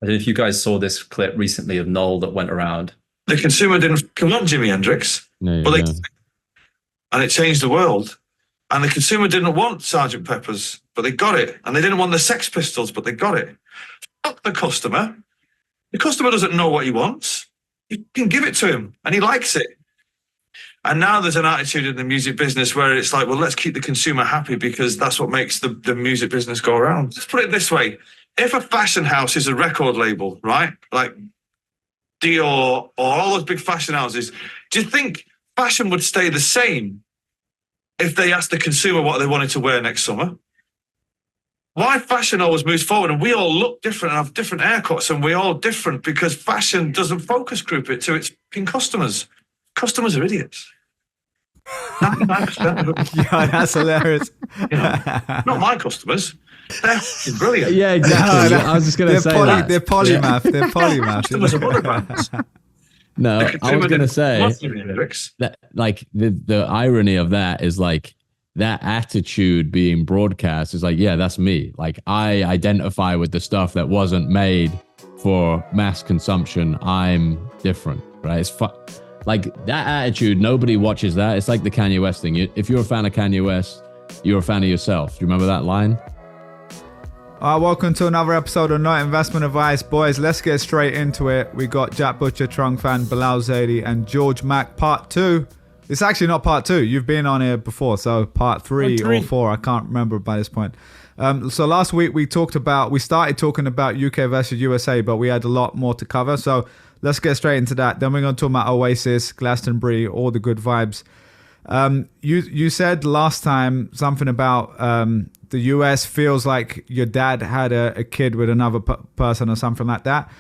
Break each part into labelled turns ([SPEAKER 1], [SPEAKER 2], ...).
[SPEAKER 1] I don't know if you guys saw this clip recently of Noel that went around.
[SPEAKER 2] The consumer didn't want Jimi Hendrix, and it changed the world. And the consumer didn't want Sergeant Pepper's, but they got it. And they didn't want the Sex Pistols, but they got it. Fuck the customer. The customer doesn't know what he wants. You can give it to him, and he likes it. And now there's an attitude in the music business where it's like, well, let's keep the consumer happy because that's what makes the music business go around. Let's put it this way. If a fashion house is a record label, right? Like Dior or all those big fashion houses, do you think fashion would stay the same if they asked the consumer what they wanted to wear next summer? Why fashion always moves forward and we all look different and have different haircuts and we're all different because fashion doesn't focus group it to its customers. Customers are idiots. 99% of them.
[SPEAKER 3] Yeah, that's hilarious.
[SPEAKER 2] Not my customers. They're brilliant.
[SPEAKER 4] Yeah, exactly. I was just going to say that.
[SPEAKER 3] They're polymath. They're polymath.
[SPEAKER 2] Customers are other brands.
[SPEAKER 4] No, I was going to say that, like, the irony of that is like that attitude being broadcast is like, yeah, that's me. Like, I identify with the stuff that wasn't made for mass consumption. I'm different, right? It's like that attitude. Nobody watches that. It's like the Kanye West thing. If you're a fan of Kanye West, you're a fan of yourself. Do you remember that line?
[SPEAKER 3] Welcome to another episode of Not Investment Advice. Boys, let's get straight into it. We got Jack Butcher, Trung Phan, Bilal Zaidi, and George Mack, part 2. It's actually not part 2. You've been on here before, so part 3 or 4. I can't remember by this point. So last week we started talking about UK versus USA, but we had a lot more to cover. So let's get straight into that. Then we're going to talk about Oasis, Glastonbury, all the good vibes. You said last time something about the US feels like your dad had a kid with another person or something like that.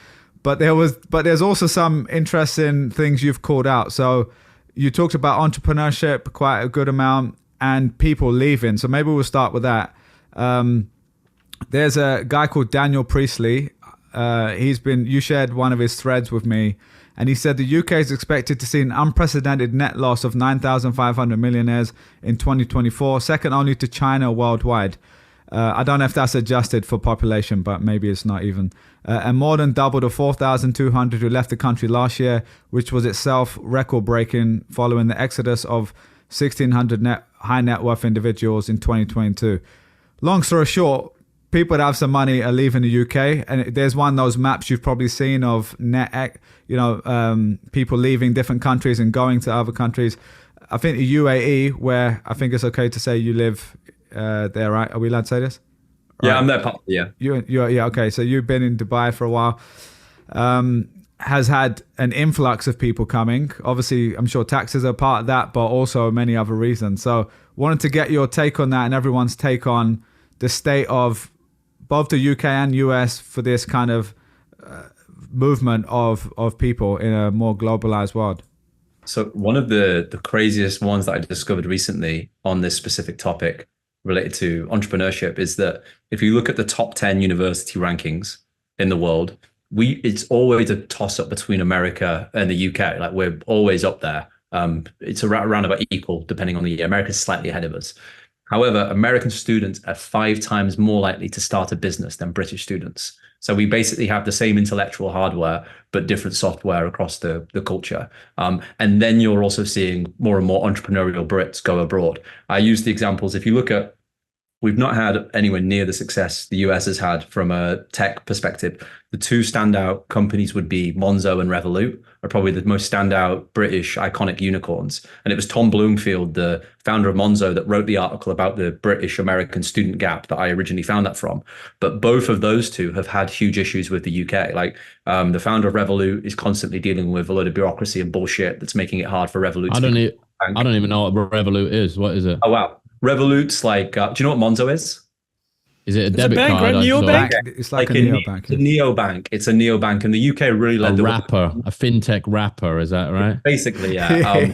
[SPEAKER 3] But there's also some interesting things you've called out. So you talked about entrepreneurship quite a good amount and people leaving. So maybe we'll start with that. There's a guy called Daniel Priestley. You shared one of his threads with me. And he said the UK is expected to see an unprecedented net loss of 9,500 millionaires in 2024, second only to China worldwide. I don't know if that's adjusted for population, but maybe it's not even. And more than double the 4,200 who left the country last year, which was itself record-breaking following the exodus of 1,600 high net worth individuals in 2022. Long story short, people that have some money are leaving the UK, and there's one of those maps you've probably seen of people leaving different countries and going to other countries. I think the UAE, where I think it's okay to say you live there, right? Are we allowed to say this?
[SPEAKER 1] Yeah,
[SPEAKER 3] right.
[SPEAKER 1] I'm there. Yeah.
[SPEAKER 3] Yeah. Okay, so you've been in Dubai for a while. Has had an influx of people coming. Obviously, I'm sure taxes are part of that, but also many other reasons. So, wanted to get your take on that and everyone's take on the state of both the UK and US for this kind of movement of people in a more globalized world.
[SPEAKER 1] So one of the craziest ones that I discovered recently on this specific topic related to entrepreneurship is that if you look at the top 10 university rankings in the world, it's always a toss up between America and the UK. Like we're always up there. It's around about equal depending on the year. America's slightly ahead of us. However, American students are 5 times more likely to start a business than British students. So we basically have the same intellectual hardware, but different software across the culture. And then you're also seeing more and more entrepreneurial Brits go abroad. I use the examples. If you look at, we've not had anywhere near the success the US has had from a tech perspective. The 2 standout companies would be Monzo and Revolut, are probably the most standout British iconic unicorns. And it was Tom Bloomfield, the founder of Monzo, that wrote the article about the British-American student gap that I originally found that from. But both of those 2 have had huge issues with the UK. Like the founder of Revolut is constantly dealing with a load of bureaucracy and bullshit that's making it hard for Revolut
[SPEAKER 4] I don't even know what Revolut is. What is it?
[SPEAKER 1] Oh, wow. Revolut's like, do you know what Monzo is?
[SPEAKER 4] Is it a debit
[SPEAKER 5] bank,
[SPEAKER 4] card?
[SPEAKER 5] right? Neobank?
[SPEAKER 3] It's like a neobank.
[SPEAKER 1] It's a neobank, and the UK really led
[SPEAKER 4] a fintech wrapper. Is that right?
[SPEAKER 1] Basically, yeah.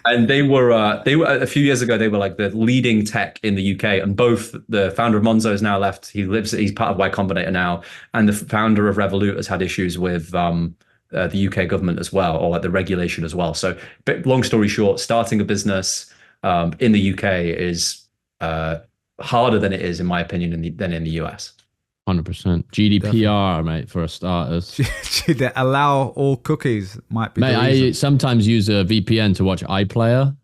[SPEAKER 1] And they were a few years ago. They were like the leading tech in the UK, and both the founder of Monzo has now left. He's part of Y Combinator now, and the founder of Revolut has had issues with the UK government as well, or like the regulation as well. So, but long story short, starting a business in the UK is harder than it is, in my opinion, than in the US.
[SPEAKER 4] 100%. GDPR, mate, for starters.
[SPEAKER 3] They allow all cookies might be.
[SPEAKER 4] Mate, I sometimes use a VPN to watch iPlayer,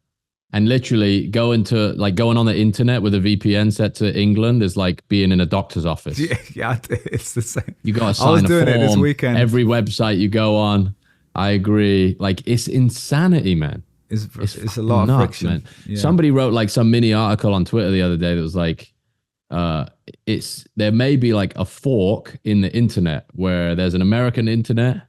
[SPEAKER 4] and literally going on the internet with a VPN set to England is like being in a doctor's office.
[SPEAKER 3] Yeah, it's the same.
[SPEAKER 4] You got to sign
[SPEAKER 3] I was
[SPEAKER 4] a
[SPEAKER 3] doing
[SPEAKER 4] form.
[SPEAKER 3] it this weekend.
[SPEAKER 4] Every website you go on, I agree. Like, it's insanity, man.
[SPEAKER 3] It's a lot of friction.
[SPEAKER 4] Man.
[SPEAKER 3] Yeah.
[SPEAKER 4] Somebody wrote like some mini article on Twitter the other day that was like, there may be like a fork in the internet where there's an American internet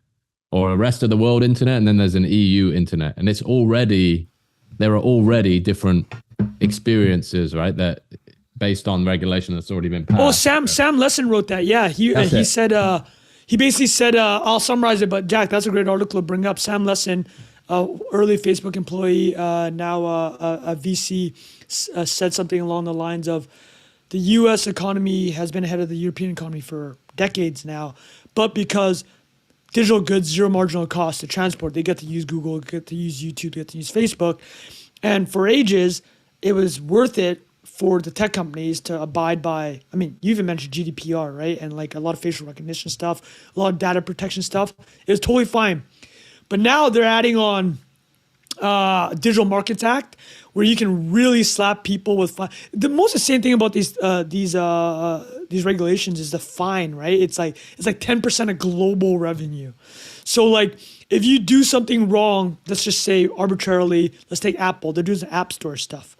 [SPEAKER 4] or a rest of the world internet, and then there's an EU internet, and there are already different experiences, right? That based on regulation that's already been passed.
[SPEAKER 5] Oh, Sam Lesson wrote that. Yeah, he said he basically said I'll summarize it, but Jack, that's a great article to bring up. Sam Lesson, early Facebook employee, now a VC, said something along the lines of, the U.S. economy has been ahead of the European economy for decades now, but because digital goods, zero marginal cost to transport, they get to use Google, get to use YouTube, get to use Facebook. And for ages, it was worth it for the tech companies to abide by, I mean, you even mentioned GDPR, right? And like a lot of facial recognition stuff, a lot of data protection stuff. It was totally fine. But now they're adding on Digital Markets Act, where you can really slap people with fine. The most insane thing about these regulations is the fine, right? It's like 10% of global revenue. So like if you do something wrong, let's just say arbitrarily, let's take Apple. They're doing some app store stuff.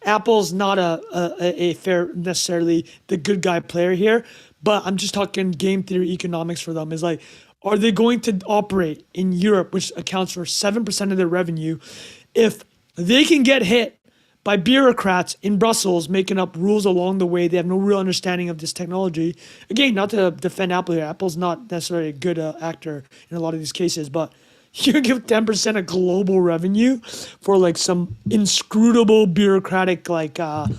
[SPEAKER 5] Apple's not a fair necessarily the good guy player here, but I'm just talking game theory economics for them. Is like, are they going to operate in Europe, which accounts for 7% of their revenue, if they can get hit by bureaucrats in Brussels making up rules along the way? They have no real understanding of this technology. Again, not to defend Apple here. Apple's not necessarily a good actor in a lot of these cases, but you give 10% of global revenue for like some inscrutable bureaucratic like a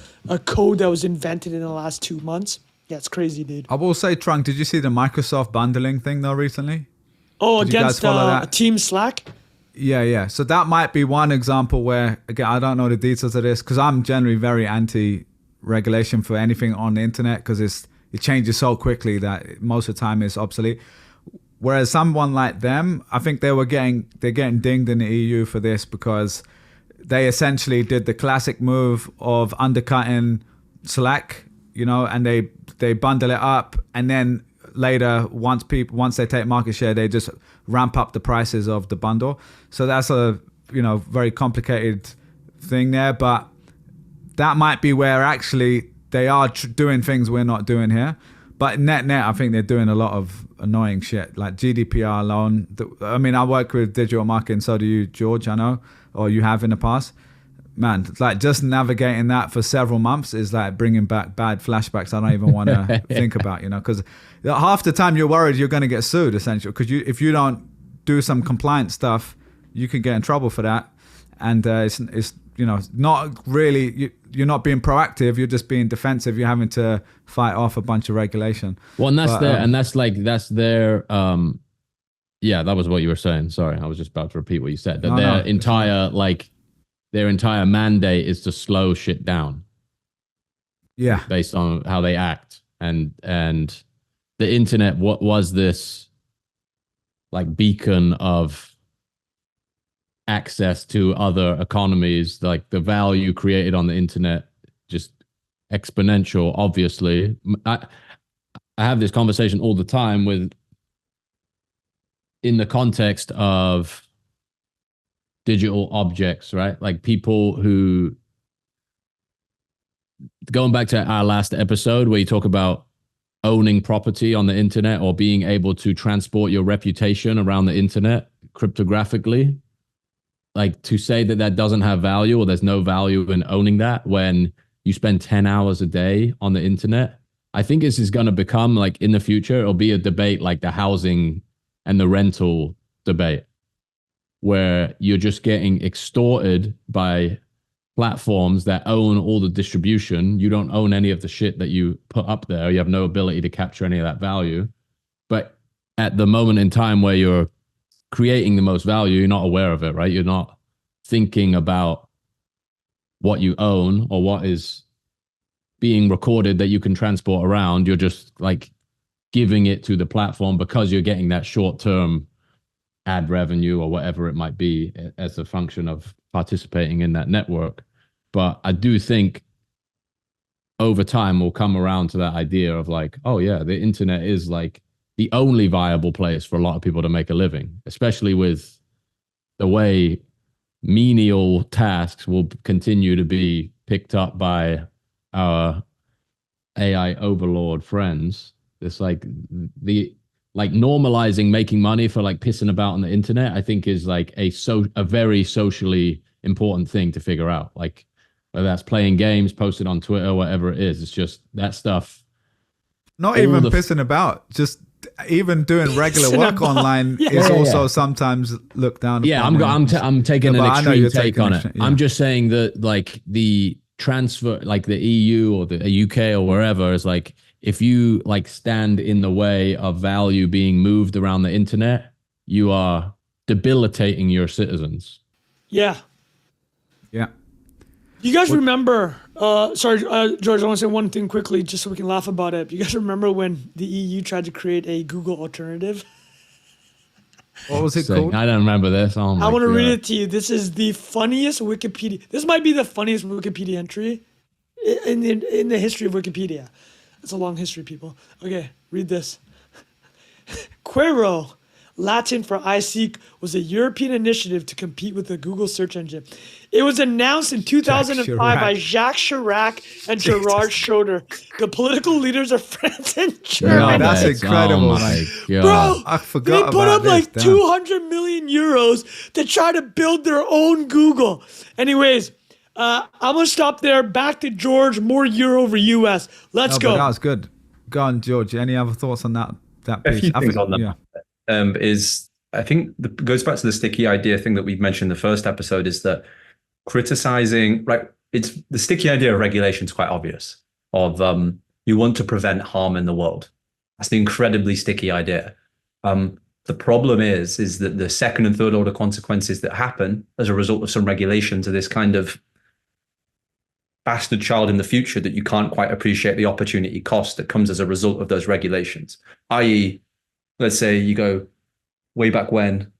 [SPEAKER 5] code that was invented in the last 2 months. Yeah, it's crazy, dude.
[SPEAKER 3] I will say, Trunk, did you see the Microsoft bundling thing though recently?
[SPEAKER 5] Oh, against Team Slack?
[SPEAKER 3] Yeah. So that might be one example where, again, I don't know the details of this because I'm generally very anti-regulation for anything on the internet because it changes so quickly that most of the time it's obsolete. Whereas someone like them, I think they're getting dinged in the EU for this because they essentially did the classic move of undercutting Slack, and they bundle it up, and then later once they take market share, they just ramp up the prices of the bundle. So that's a very complicated thing there, but that might be where actually they are doing things we're not doing here. But net, I think they're doing a lot of annoying shit, like GDPR alone. I mean, I work with digital marketing, so do you, George, I know, or you have in the past. Man, it's like just navigating that for several months is like bringing back bad flashbacks I don't even want to think about, because half the time you're worried you're going to get sued, essentially, because if you don't do some compliance stuff, you can get in trouble for that. And it's not really, you're not being proactive, you're just being defensive, you're having to fight off a bunch of regulation.
[SPEAKER 4] Well, and that's their yeah, that was what you were saying. Sorry, I was just about to repeat what you said. That their entire mandate is to slow shit down.
[SPEAKER 3] Yeah.
[SPEAKER 4] Based on how they act. And the internet, what was this like beacon of access to other economies, like the value created on the internet, just exponential, obviously. I have this conversation all the time in the context of digital objects, right? Like people who, going back to our last episode where you talk about owning property on the internet or being able to transport your reputation around the internet cryptographically, like to say that doesn't have value or there's no value in owning that when you spend 10 hours a day on the internet. I think this is going to become like in the future, it'll be a debate like the housing and the rental debate, where you're just getting extorted by platforms that own all the distribution. You don't own any of the shit that you put up there. You have no ability to capture any of that value. But at the moment in time where you're creating the most value, you're not aware of it, right? You're not thinking about what you own or what is being recorded that you can transport around. You're just like giving it to the platform because you're getting that short-term ad revenue or whatever it might be as a function of participating in that network. But I do think over time we'll come around to that idea of like, oh yeah, the internet is like the only viable place for a lot of people to make a living, especially with the way menial tasks will continue to be picked up by our AI overlord friends. It's like normalizing making money for like pissing about on the internet, I think is like a very socially important thing to figure out. Like whether that's playing games, posted on Twitter, whatever it is, it's just that stuff.
[SPEAKER 3] Not even pissing about, just even doing regular work online is also sometimes looked down upon.
[SPEAKER 4] I'm taking an extreme take on it. I'm just saying that like the transfer, like the EU or the UK or wherever, is like, if you like stand in the way of value being moved around the internet, you are debilitating your citizens.
[SPEAKER 5] Yeah. You guys remember, sorry, George, I want to say one thing quickly just so we can laugh about it. You guys remember when the EU tried to create a Google alternative?
[SPEAKER 3] What was it called?
[SPEAKER 4] I don't remember this. Oh my
[SPEAKER 5] I want to
[SPEAKER 4] God.
[SPEAKER 5] read it to you. This is the funniest Wikipedia. This might be the funniest Wikipedia entry in the history of Wikipedia. It's a long history, people. Okay, read this. Quero, Latin for I seek, was a European initiative to compete with the Google search engine. It was announced in 2005 by Jacques Chirac and Gerard Schroeder, the political leaders of France and Germany.
[SPEAKER 3] No, that's incredible, man.
[SPEAKER 5] Bro,
[SPEAKER 3] I forgot
[SPEAKER 5] they put
[SPEAKER 3] about
[SPEAKER 5] up like
[SPEAKER 3] this.
[SPEAKER 5] 200 million euros to try to build their own Google. Anyways, I'm going to stop there. Back to George, more euro over US. Let's go.
[SPEAKER 3] But that was good. Go on, George. Any other thoughts on that
[SPEAKER 1] A
[SPEAKER 3] piece?
[SPEAKER 1] few things on that. Is I think goes back to the sticky idea thing that we mentioned in the first episode, is that criticizing, right? It's the sticky idea of regulation is quite obvious. Of you want to prevent harm in the world. That's the incredibly sticky idea. The problem is that the second and third order consequences that happen as a result of some regulations are this kind of bastard child in the future that you can't quite appreciate the opportunity cost that comes as a result of those regulations. I.e., let's say you go way back when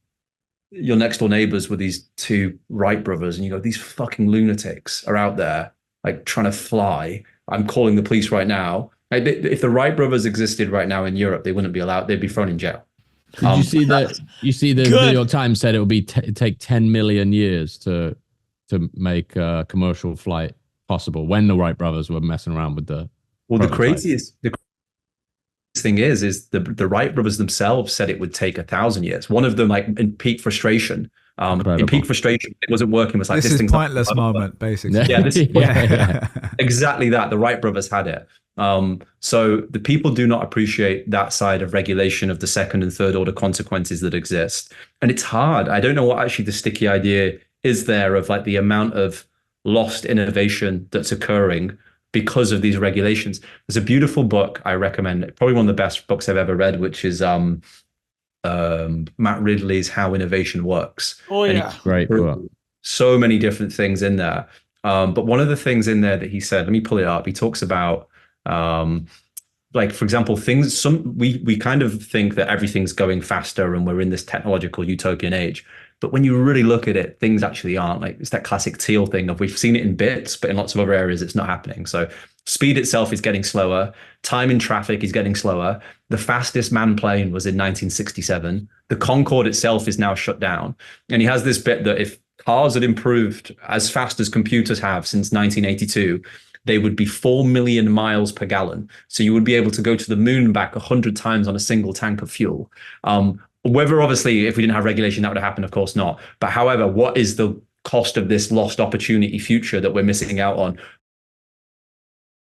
[SPEAKER 1] your next door neighbors were these two Wright brothers, and you go, these fucking lunatics are out there like trying to fly. I'm calling the police right now. Like, if the Wright brothers existed right now in Europe, they wouldn't be allowed. They'd be thrown in jail.
[SPEAKER 4] Did you see that? You see the New York Times said it would be take 10 million years to make a commercial flight possible when the Wright brothers were messing around with the.
[SPEAKER 1] Well, the craziest thing is the Wright brothers themselves said it would take 1,000 years. One of them, like in peak frustration, it wasn't working. Was like,
[SPEAKER 3] this is pointless moment, basically.
[SPEAKER 1] Yeah, exactly that. The Wright brothers had it. So the people do not appreciate that side of regulation, of the second and third order consequences that exist. And it's hard. I don't know what actually the sticky idea is there of like the amount of lost innovation that's occurring because of these regulations. There's a beautiful book I recommend, probably one of the best books I've ever read, which is Matt Ridley's How Innovation Works.
[SPEAKER 5] Oh yeah,
[SPEAKER 4] great book.
[SPEAKER 1] So many different things in there. But one of the things in there that he said, let me pull it up. He talks about like, for example, we kind of think that everything's going faster and we're in this technological utopian age. But when you really look at it, things actually aren't. Like, it's that classic Teal thing of, we've seen it in bits, but in lots of other areas, it's not happening. So speed itself is getting slower. Time in traffic is getting slower. The fastest manned plane was in 1967. The Concorde itself is now shut down. And he has this bit that if cars had improved as fast as computers have since 1982, they would be 4 million miles per gallon. So you would be able to go to the moon back 100 times on a single tank of fuel. Whether, obviously, if we didn't have regulation, that would have happened, of course not. But however, what is the cost of this lost opportunity future that we're missing out on?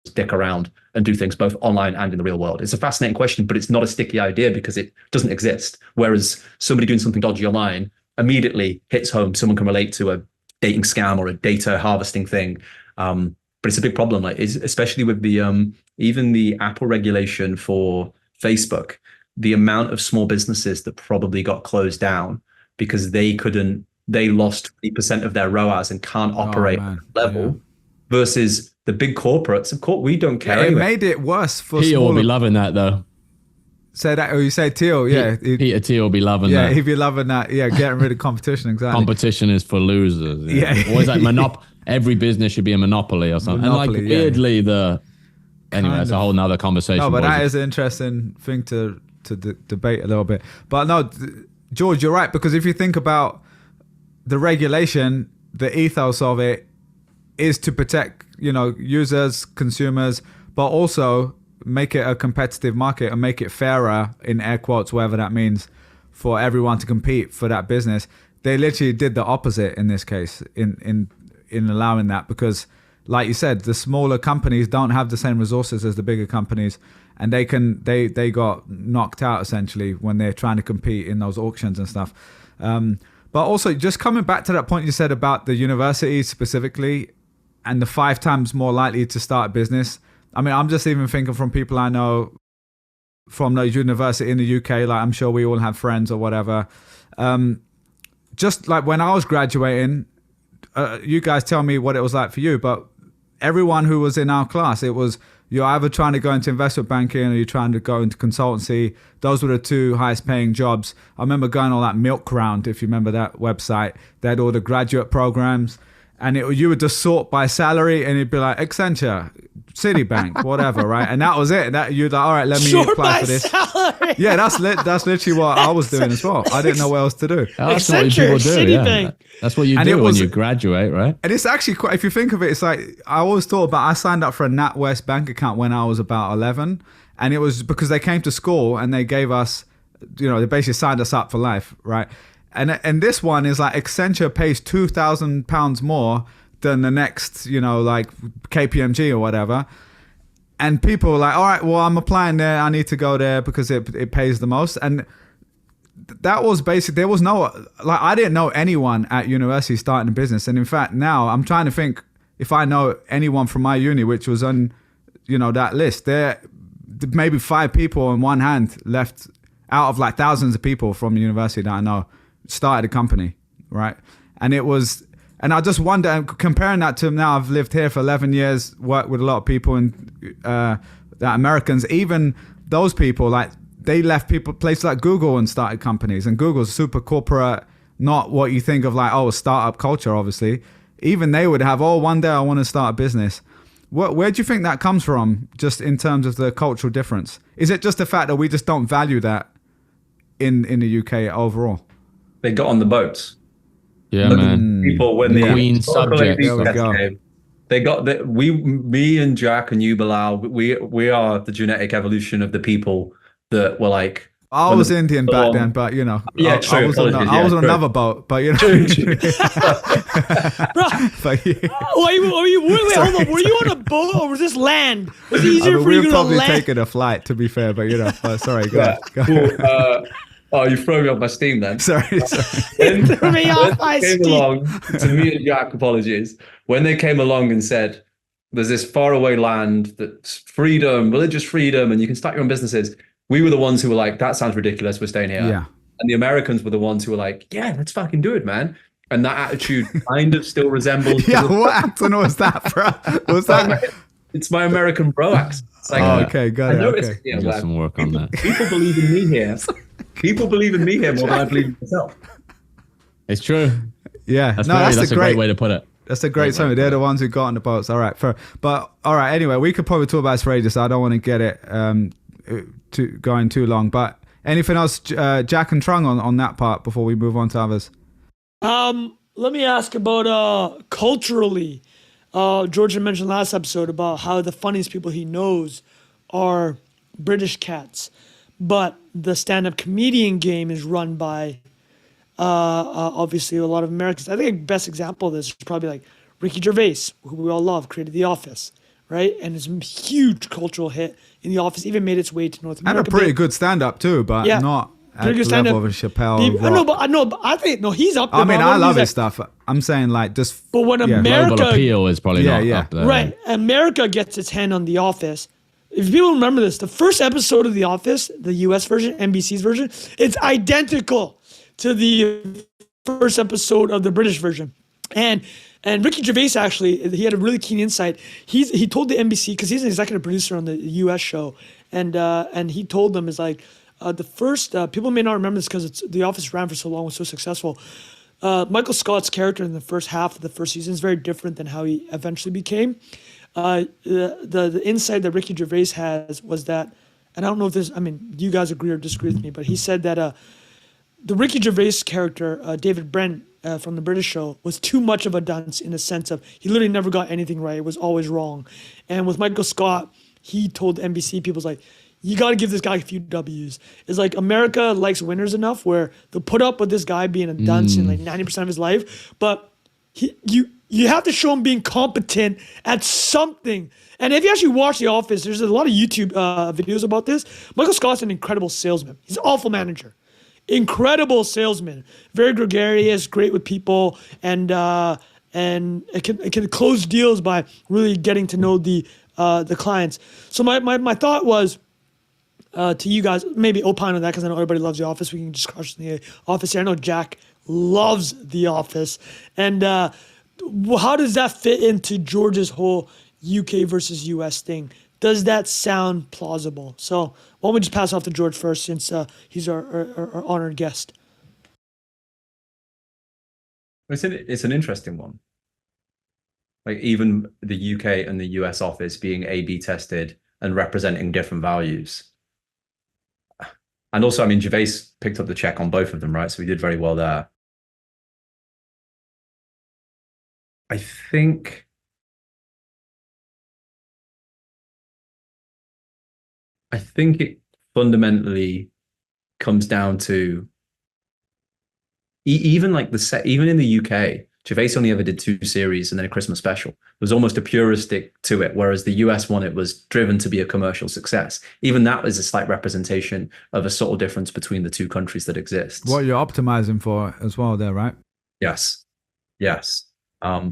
[SPEAKER 1] Stick around and do things both online and in the real world. It's a fascinating question, but it's not a sticky idea because it doesn't exist. Whereas somebody doing something dodgy online immediately hits home. Someone can relate to a dating scam or a data harvesting thing. But it's a big problem, like, especially with the even the Apple regulation for Facebook. The amount of small businesses that probably got closed down because they lost 30% of their ROAS and can't operate at that level, versus the big corporates. Of course, we don't care.
[SPEAKER 3] It made it worse for
[SPEAKER 4] He will be loving that though.
[SPEAKER 3] Say that, or you say Thiel, yeah.
[SPEAKER 4] Peter Thiel will be loving that.
[SPEAKER 3] Yeah, he'd be loving that. Yeah, getting rid of competition, exactly.
[SPEAKER 4] Competition is for losers.
[SPEAKER 3] Yeah.
[SPEAKER 4] Always like every business should be a monopoly or something.
[SPEAKER 3] Monopoly,
[SPEAKER 4] and like weirdly, anyway, it's a whole nother conversation.
[SPEAKER 3] No, but that is an interesting thing to debate a little bit. But no, George, you're right, because if you think about the regulation, the ethos of it is to protect, users, consumers, but also make it a competitive market and make it fairer, in air quotes, whatever that means, for everyone to compete for that business. They literally did the opposite in this case, in allowing that, because like you said, the smaller companies don't have the same resources as the bigger companies, and they got knocked out essentially when they're trying to compete in those auctions and stuff. But also, just coming back to that point you said about the universities specifically, and the 5 times more likely to start a business. I mean, I'm just even thinking from people I know from the university in the UK, like I'm sure we all have friends or whatever. Just like when I was graduating, you guys tell me what it was like for you, but everyone who was in our class, it was, you're either trying to go into investment banking or you're trying to go into consultancy. Those were the 2 highest paying jobs. I remember going on that Milk Round, if you remember that website. They had all the graduate programs, and you would just sort by salary, and it'd be like Accenture, Citibank, whatever, right? And that was it. That you'd like, all right, let me apply for this.
[SPEAKER 5] Salary.
[SPEAKER 3] Yeah, that's literally what I was doing as well. I didn't know what else to do.
[SPEAKER 4] That's what people do. Yeah. That's what you do when you graduate, right?
[SPEAKER 3] And it's actually quite, if you think of it, it's like, I always thought about, I signed up for a NatWest bank account when I was about 11. And it was because they came to school and they gave us, they basically signed us up for life, right? And this one is like Accenture pays £2,000 more than the next, like KPMG or whatever. And people were like, all right, well, I'm applying there. I need to go there because it pays the most. And that was basically, there was no, like, I didn't know anyone at university starting a business. And in fact, now I'm trying to think if I know anyone from my uni, which was on, that list. There maybe 5 people on one hand left out of like thousands of people from the university that I know started a company, right? And it was, and I just wonder, comparing that to now, I've lived here for 11 years, worked with a lot of people, and that Americans, even those people, like they left places like Google and started companies, and Google's super corporate, not what you think of like, a startup culture, obviously. Even they would have, one day I want to start a business. Where do you think that comes from, just in terms of the cultural difference? Is it just the fact that we just don't value that in the UK overall?
[SPEAKER 1] They got on the boats.
[SPEAKER 4] Yeah, man.
[SPEAKER 1] People, when
[SPEAKER 4] the
[SPEAKER 1] the
[SPEAKER 4] Queen subject.
[SPEAKER 1] came, they got that. Me and Jack and you, Bilal, we are the genetic evolution of the people that were like.
[SPEAKER 3] I was Indian back then, but
[SPEAKER 1] yeah,
[SPEAKER 3] I was on another boat, but
[SPEAKER 1] True.
[SPEAKER 3] But, yeah.
[SPEAKER 5] Wait, hold on. Were you on a boat or was this land? Was it easier for you to
[SPEAKER 3] probably
[SPEAKER 5] land?
[SPEAKER 3] taking a flight, to be fair, but sorry, go ahead.
[SPEAKER 1] Cool. You throw me off my steam then.
[SPEAKER 3] Sorry.
[SPEAKER 5] Threw me off my
[SPEAKER 1] came
[SPEAKER 5] steam.
[SPEAKER 1] along to me and Jack, apologies. When they came along and said, there's this faraway land that's freedom, religious freedom, and you can start your own businesses. We were the ones who were like, that sounds ridiculous, we're staying here.
[SPEAKER 3] Yeah.
[SPEAKER 1] And the Americans were the ones who were like, yeah, let's fucking do it, man. And that attitude kind of still resembles.
[SPEAKER 3] Yeah, what accent was that, bro?
[SPEAKER 1] It's my American bro accent. It's like,
[SPEAKER 3] okay, got it. Okay.
[SPEAKER 1] Yeah,
[SPEAKER 4] Got some work on that.
[SPEAKER 1] People believe in me here. People believe in me here more than I believe in myself.
[SPEAKER 4] It's true.
[SPEAKER 3] Yeah,
[SPEAKER 4] that's a great way to put it.
[SPEAKER 3] That's a great summary. They're the ones who got on the boats. All right, fair. But all right, anyway, we could probably talk about this for ages. So I don't want to get it going too long. But anything else, Jack and Trung, on that part before we move on to others?
[SPEAKER 5] Let me ask about culturally. George had mentioned last episode about how the funniest people he knows are British cats, but the stand-up comedian game is run by obviously a lot of Americans. I think the best example of this is probably like Ricky Gervais, who we all love, created The Office, right? And it's a huge cultural hit in The Office, even made its way to North America.
[SPEAKER 3] And a pretty good stand-up too, but not at the level of a Chappelle.
[SPEAKER 5] I think he's up there.
[SPEAKER 3] I mean, I love his stuff. I'm saying like just.
[SPEAKER 5] But when America,
[SPEAKER 4] global appeal is probably not up there.
[SPEAKER 5] Right, America gets its hand on The Office. If people remember this, the first episode of The Office, the US version, NBC's version, it's identical to the first episode of the British version. And Ricky Gervais, actually, he had a really keen insight. He told the NBC, because he's an executive producer on the US show, and he told them, is like, The first, people may not remember this because The Office ran for so long, was so successful. Michael Scott's character in the first half of the first season is very different than how he eventually became. The insight that Ricky Gervais has was that, and I don't know if this, I mean, you guys agree or disagree with me, but he said that the Ricky Gervais character, David Brent from the British show, was too much of a dunce in the sense of he literally never got anything right. It was always wrong. And with Michael Scott, he told NBC people, like, you got to give this guy a few W's. It's like America likes winners enough where they'll put up with this guy being a dunce in like 90% of his life, but you have to show him being competent at something. And if you actually watch The Office, there's a lot of YouTube videos about this. Michael Scott's an incredible salesman. He's an awful manager. Incredible salesman. Very gregarious, great with people, and it can close deals by really getting to know the clients. So my thought was, to you guys, maybe opine on that because I know everybody loves The Office. We can just crush The Office here. I know Jack loves The Office. And how does that fit into George's whole UK versus US thing? Does that sound plausible? So why don't we just pass off to George first since he's our honored guest.
[SPEAKER 1] It's an interesting one. Like even the UK and the US office being A/B tested and representing different values. And also, I mean, Gervais picked up the check on both of them, right? So we did very well there. I think it fundamentally comes down to even like even in the UK, Gervais only ever did 2 series and then a Christmas special. It was almost a puristic to it, whereas the US one, it was driven to be a commercial success. Even that is a slight representation of a subtle difference between the two countries that exist.
[SPEAKER 3] What you're optimizing for as well there, right?
[SPEAKER 1] Yes. I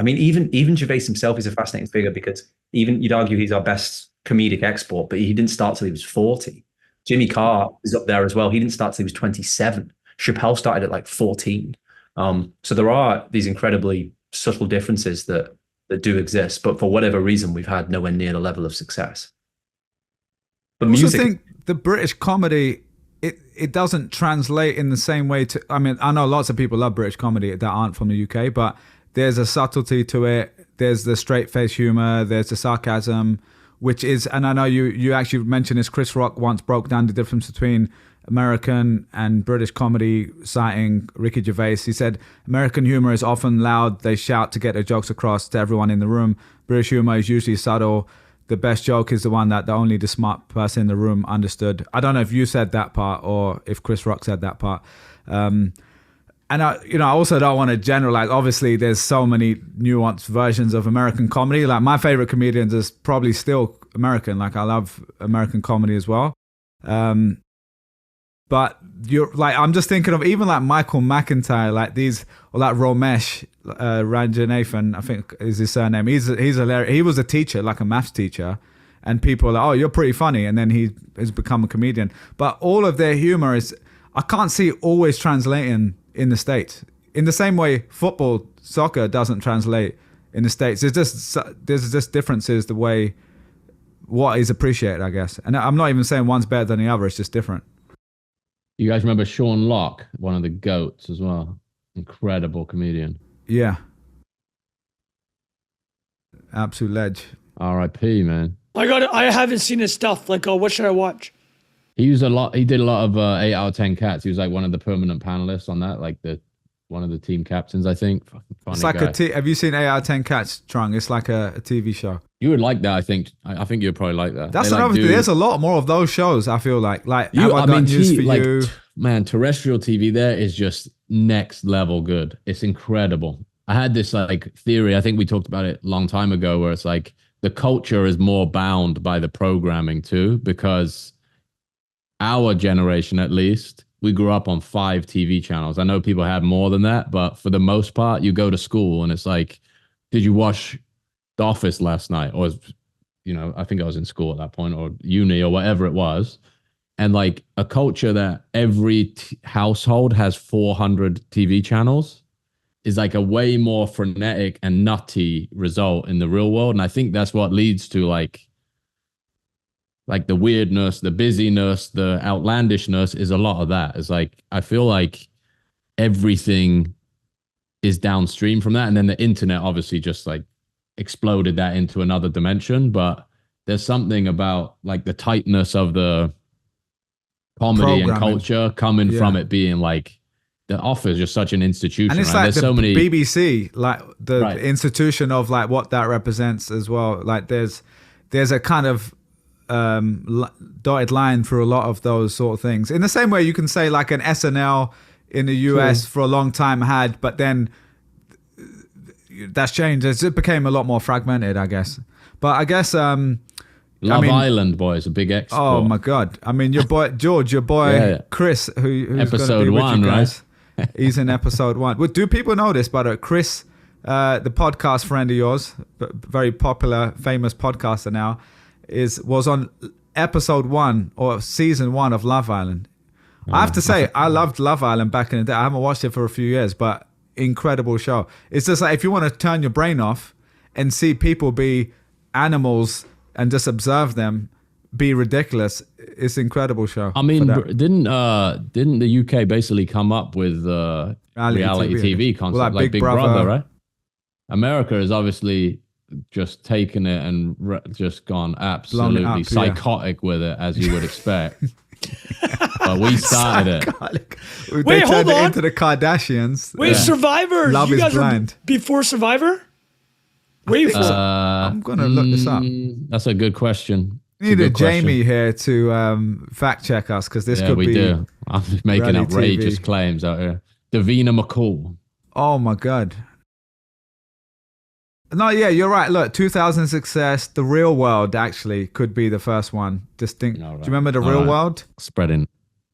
[SPEAKER 1] mean, even Gervais himself is a fascinating figure because even you'd argue he's our best comedic export, but he didn't start till he was 40. Jimmy Carr is up there as well. He didn't start till he was 27. Chappelle started at like 14. So there are these incredibly subtle differences that do exist, but for whatever reason, we've had nowhere near the level of success. But
[SPEAKER 3] I also
[SPEAKER 1] music,
[SPEAKER 3] think the British comedy, it doesn't translate in the same way to, I mean, I know lots of people love British comedy that aren't from the UK, but there's a subtlety to it. There's the straight face humor. There's the sarcasm, which is, and I know you actually mentioned this, Chris Rock once broke down the difference between American and British comedy, citing Ricky Gervais. He said, American humor is often loud. They shout to get their jokes across to everyone in the room. British humor is usually subtle. The best joke is the one that only the smart person in the room understood. I don't know if you said that part or if Chris Rock said that part. And I also don't want to generalize. Obviously, there's so many nuanced versions of American comedy. Like my favorite comedians is probably still American. Like I love American comedy as well. But you're like, I'm just thinking of even like Michael McIntyre, like these, or like Ramesh Ranjanathan, I think is his surname. He's hilarious. He was a teacher, like a maths teacher, and people are like, oh, you're pretty funny. And then he has become a comedian. But all of their humor is, I can't see always translating in the States. In the same way, football, soccer doesn't translate in the States. There's just differences the way what is appreciated, I guess. And I'm not even saying one's better than the other. It's just different.
[SPEAKER 4] You guys remember Sean Locke, one of the GOATs as well? Incredible comedian.
[SPEAKER 3] Yeah. Absolute ledge.
[SPEAKER 4] R.I.P., man.
[SPEAKER 5] I haven't seen his stuff. Like, what should I watch?
[SPEAKER 4] He did a lot of 8 out of 10 cats. He was like one of the permanent panelists on that, like one of the team captains, I think.
[SPEAKER 3] It's like have you seen 8 out of 10 cats, Trung? It's like a TV show.
[SPEAKER 4] You would like that, I think. I think you'd probably like that.
[SPEAKER 3] That's another thing. There's a lot more of those shows, I feel like. Like,
[SPEAKER 4] Man, terrestrial TV there is just next level good. It's incredible. I had this like theory, I think we talked about it a long time ago, where it's like the culture is more bound by the programming too, because our generation, at least, we grew up on 5 TV channels. I know people have more than that, but for the most part, you go to school and it's like, did you watch The Office last night? Or, I think I was in school at that point, or uni or whatever it was. And like a culture that every household has 400 TV channels is like a way more frenetic and nutty result in the real world. And I think that's what leads to like like the weirdness, the busyness, the outlandishness is a lot of that. It's like, I feel like everything is downstream from that. And then the internet obviously just like exploded that into another dimension. But there's something about like the tightness of the comedy and culture coming from it being like, the Office is just such an institution.
[SPEAKER 3] And it's
[SPEAKER 4] right?
[SPEAKER 3] like
[SPEAKER 4] There's so many
[SPEAKER 3] BBC, like the institution of like what that represents as well. Like there's a kind of dotted line through a lot of those sort of things. In the same way you can say like an SNL in the US for a long time had, but then that's changed. It became a lot more fragmented, I guess. But I guess Love
[SPEAKER 4] Island, boys, a big export.
[SPEAKER 3] Oh my God! I mean, your boy George, your boy Chris, who's
[SPEAKER 4] episode
[SPEAKER 3] be with
[SPEAKER 4] 1,
[SPEAKER 3] you guys.
[SPEAKER 4] right?
[SPEAKER 3] He's in episode 1. Well, do people know this? But Chris, the podcast friend of yours, very popular, famous podcaster now, was on episode 1 or season 1 of Love Island. I have to say, I loved Love Island back in the day. I haven't watched it for a few years, but incredible show. It's just like if you want to turn your brain off and see people be animals and just observe them be ridiculous, it's an incredible show.
[SPEAKER 4] I mean, didn't the UK basically come up with reality TV concept,
[SPEAKER 3] well,
[SPEAKER 4] like Big Brother, right? America has obviously just taken it and just gone absolutely psychotic with it, as you would expect. But we started it.
[SPEAKER 5] Wait, hold on.
[SPEAKER 3] Into the Kardashians.
[SPEAKER 5] Wait, Survivor.
[SPEAKER 3] Love
[SPEAKER 5] you
[SPEAKER 3] is
[SPEAKER 5] guys
[SPEAKER 3] Blind.
[SPEAKER 5] Were before Survivor? Wait for
[SPEAKER 3] I'm gonna look this up.
[SPEAKER 4] That's a good question.
[SPEAKER 3] We need a Jamie here to fact check us, because this could be. Yeah, we do.
[SPEAKER 4] I'm just making outrageous claims out here. Davina McCall.
[SPEAKER 3] Oh my God. No, yeah, you're right. Look, 2000 success. The Real World actually could be the first one. Distinct. Right. Do you remember The Real World?
[SPEAKER 4] Spreading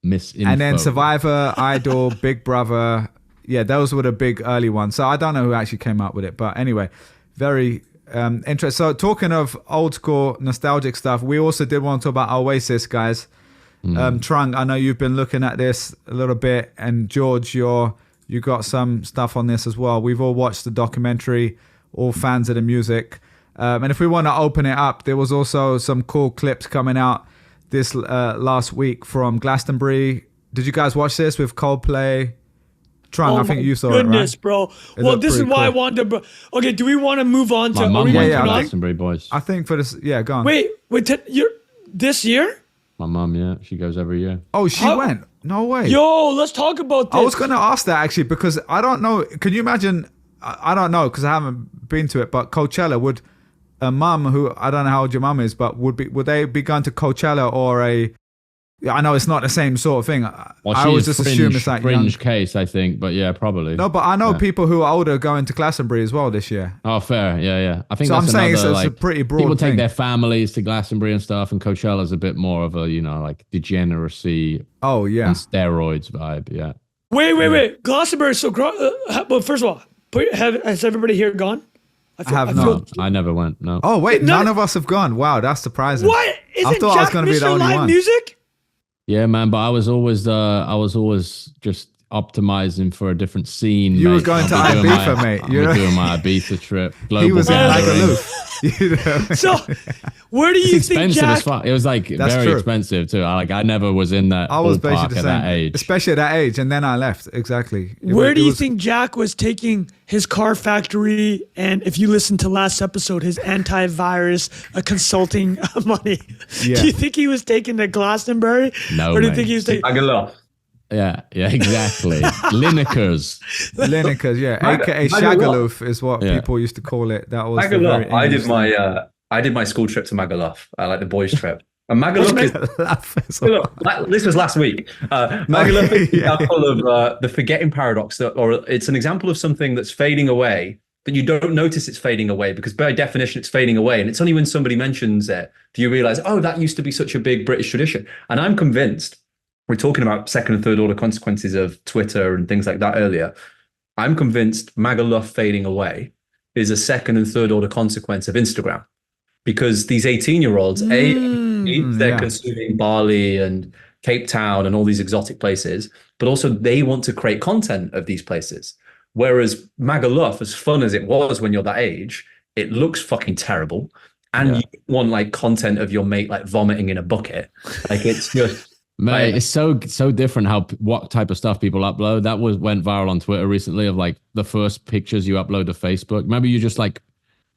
[SPEAKER 4] misinfo.
[SPEAKER 3] And then Survivor, Idol, Big Brother. Yeah, those were the big early ones. So I don't know who actually came up with it, but anyway, very interesting. So talking of old school nostalgic stuff, we also did want to talk about Oasis, guys. Trung, I know you've been looking at this a little bit, and George, you got some stuff on this as well. We've all watched the documentary, all fans of the music. And if we want to open it up, there was also some cool clips coming out this last week from Glastonbury. Did you guys watch this with Coldplay? Trung, I think you saw it, right?
[SPEAKER 5] Goodness, bro. Well, this is why I wanted to... Okay, do we want to move on to...
[SPEAKER 4] My mum went to Glastonbury, boys.
[SPEAKER 3] I think for this... Yeah, go on.
[SPEAKER 5] Wait, this year?
[SPEAKER 4] My mum, yeah. She goes every year.
[SPEAKER 3] Oh, she went? No way.
[SPEAKER 5] Yo, let's talk about this.
[SPEAKER 3] I was going to ask that, actually, because I don't know. Can you imagine... I don't know, because I haven't been to it, but Coachella, would a mum who... I don't know how old your mum is, but would they be going to Coachella or a... I know it's not the same sort of thing.
[SPEAKER 4] Well,
[SPEAKER 3] I always just assume it's like
[SPEAKER 4] fringe case, I think, but yeah, probably.
[SPEAKER 3] No, but I know people who are older going to Glastonbury as well this year.
[SPEAKER 4] Oh, fair, yeah. I think
[SPEAKER 3] so.
[SPEAKER 4] That's
[SPEAKER 3] I'm saying it's
[SPEAKER 4] like,
[SPEAKER 3] a pretty broad
[SPEAKER 4] people
[SPEAKER 3] thing.
[SPEAKER 4] take their families to Glastonbury and stuff, and Coachella's a bit more of a like degeneracy.
[SPEAKER 3] Oh yeah,
[SPEAKER 4] and steroids vibe. Yeah.
[SPEAKER 5] Wait. Glastonbury. So, well, first of all, has everybody here gone?
[SPEAKER 3] I have not.
[SPEAKER 4] I never went. No.
[SPEAKER 3] Oh wait, none of us have gone. Wow, that's surprising.
[SPEAKER 5] What? Isn't
[SPEAKER 3] I thought I was going to be the only one.
[SPEAKER 5] Music?
[SPEAKER 4] Yeah, man, but I was always just optimizing for a different scene.
[SPEAKER 3] You were going to Ibiza, mate.
[SPEAKER 4] You were doing my Ibiza trip.
[SPEAKER 3] He was in Magaluf.
[SPEAKER 5] So, where do you think Jack?
[SPEAKER 4] As fuck. It was like very expensive too. I never was in that.
[SPEAKER 3] I was basically
[SPEAKER 4] at that age,
[SPEAKER 3] especially at that age, and then I left. Exactly.
[SPEAKER 5] Where do you think Jack was taking his car factory? And if you listen to last episode, his antivirus consulting money. Yeah. Do you think he was taking to Glastonbury?
[SPEAKER 4] No,
[SPEAKER 5] or do you think he was taking?
[SPEAKER 1] Magaluf.
[SPEAKER 4] Yeah, exactly. Lineker's,
[SPEAKER 3] yeah, aka Shagaloof is what people used to call it. That was
[SPEAKER 1] Magaluf. I did my school trip to Magaluf, like the boys' trip. And Magaluf this was last week. Magaluf is an example of the forgetting paradox, or it's an example of something that's fading away, but you don't notice it's fading away because by definition it's fading away. And it's only when somebody mentions it do you realize, oh, that used to be such a big British tradition. And I'm convinced. We're talking about second and third order consequences of Twitter and things like that earlier. I'm convinced Magaluf fading away is a second and third order consequence of Instagram, because these 18-year-olds, they're consuming Bali and Cape Town and all these exotic places, but also they want to create content of these places. Whereas Magaluf, as fun as it was when you're that age, it looks fucking terrible. and you want like content of your mate like vomiting in a bucket. Like it's just
[SPEAKER 4] Mate, it's so different what type of stuff people upload. That went viral on Twitter recently of like the first pictures you upload to Facebook. Maybe you just like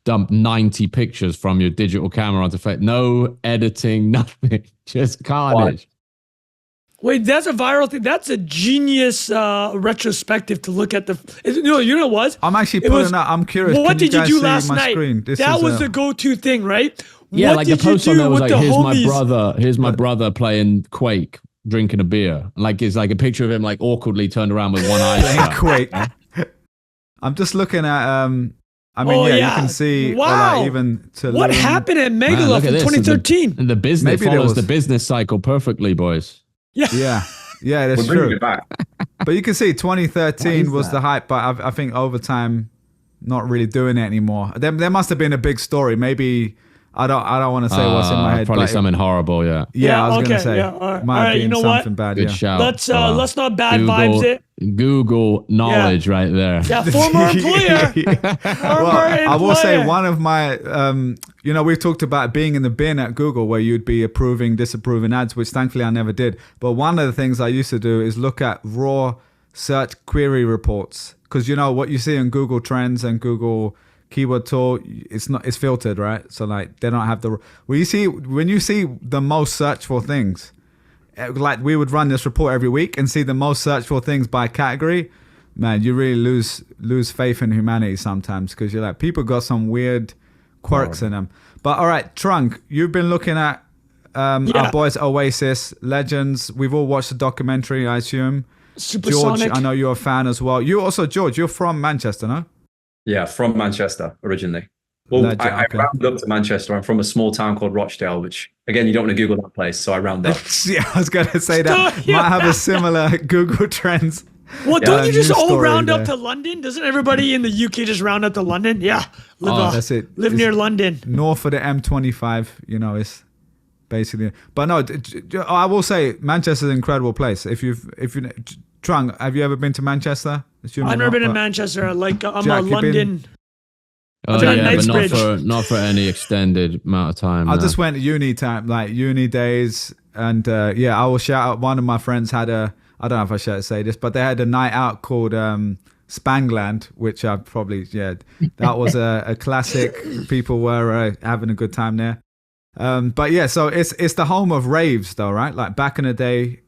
[SPEAKER 4] dump 90 pictures from your digital camera onto Facebook. No editing, nothing, just carnage.
[SPEAKER 5] Wait, that's a viral thing. That's a genius retrospective to look at you know what?
[SPEAKER 3] I'm actually putting that. I'm curious.
[SPEAKER 5] What did you do last night?
[SPEAKER 3] Screen?
[SPEAKER 5] That was the go-to thing, right?
[SPEAKER 4] Yeah,
[SPEAKER 5] what
[SPEAKER 4] like
[SPEAKER 5] did
[SPEAKER 4] the post
[SPEAKER 5] you
[SPEAKER 4] on
[SPEAKER 5] do
[SPEAKER 4] there was
[SPEAKER 5] with
[SPEAKER 4] like, here's my
[SPEAKER 5] homies?
[SPEAKER 4] brother playing Quake, drinking a beer. Like it's like a picture of him like awkwardly turned around with one eye shut.
[SPEAKER 3] Quake. I'm just looking at I mean, you can see
[SPEAKER 5] wow.
[SPEAKER 3] Even to
[SPEAKER 5] what happened at Megalith in 2013?
[SPEAKER 4] And the business follows the business cycle perfectly, boys.
[SPEAKER 3] Yeah, that's true. It back. But you can see 2013 was the hype, but I think over time, not really doing it anymore. There must have been a big story. Maybe I don't want to say what's in my head.
[SPEAKER 4] Probably something horrible.
[SPEAKER 3] Yeah, I was gonna say. Might have been something bad.
[SPEAKER 4] Good shout.
[SPEAKER 5] Let's not bad vibes it.
[SPEAKER 4] Google knowledge right there.
[SPEAKER 5] Yeah, former employer.
[SPEAKER 3] I will say one of my, we've talked about being in the bin at Google where you'd be approving, disapproving ads, which thankfully I never did. But one of the things I used to do is look at raw search query reports. Because what you see in Google Trends and Google Keyword Tool, it's filtered, right? So like they don't have when you see the most searched for things, like we would run this report every week and see the most searched for things by category, man, you really lose faith in humanity sometimes because you're like, people got some weird quirks in them. But all right, Trung, you've been looking at our boys Oasis, legends. We've all watched the documentary, I assume.
[SPEAKER 5] Supersonic.
[SPEAKER 3] George, I know you're a fan as well. You also, George, you're from Manchester, no?
[SPEAKER 1] Yeah, from Manchester originally. Well, I rounded up to Manchester. I'm from a small town called Rochdale, which, again, you don't want to Google that place, so I round up.
[SPEAKER 3] Yeah, I was going to say that. Might have a similar Google Trends.
[SPEAKER 5] Well, don't you just all round up to London? Doesn't everybody in the UK just round up to London? Yeah.
[SPEAKER 3] That's it.
[SPEAKER 5] Live near London.
[SPEAKER 3] North of the M25, it's basically. But no, I will say Manchester's an incredible place. If you Trung, have you ever been to Manchester?
[SPEAKER 5] I've never been to Manchester. Like I'm a London.
[SPEAKER 4] Oh yeah, but not for any extended amount of time.
[SPEAKER 3] I just went uni time, like uni days, and I will shout out. One of my friends had I don't know if I should say this, but they had a night out called Spangland, which I probably that was a classic. People were having a good time there. But yeah, so it's the home of raves, though, right? Like back in the day,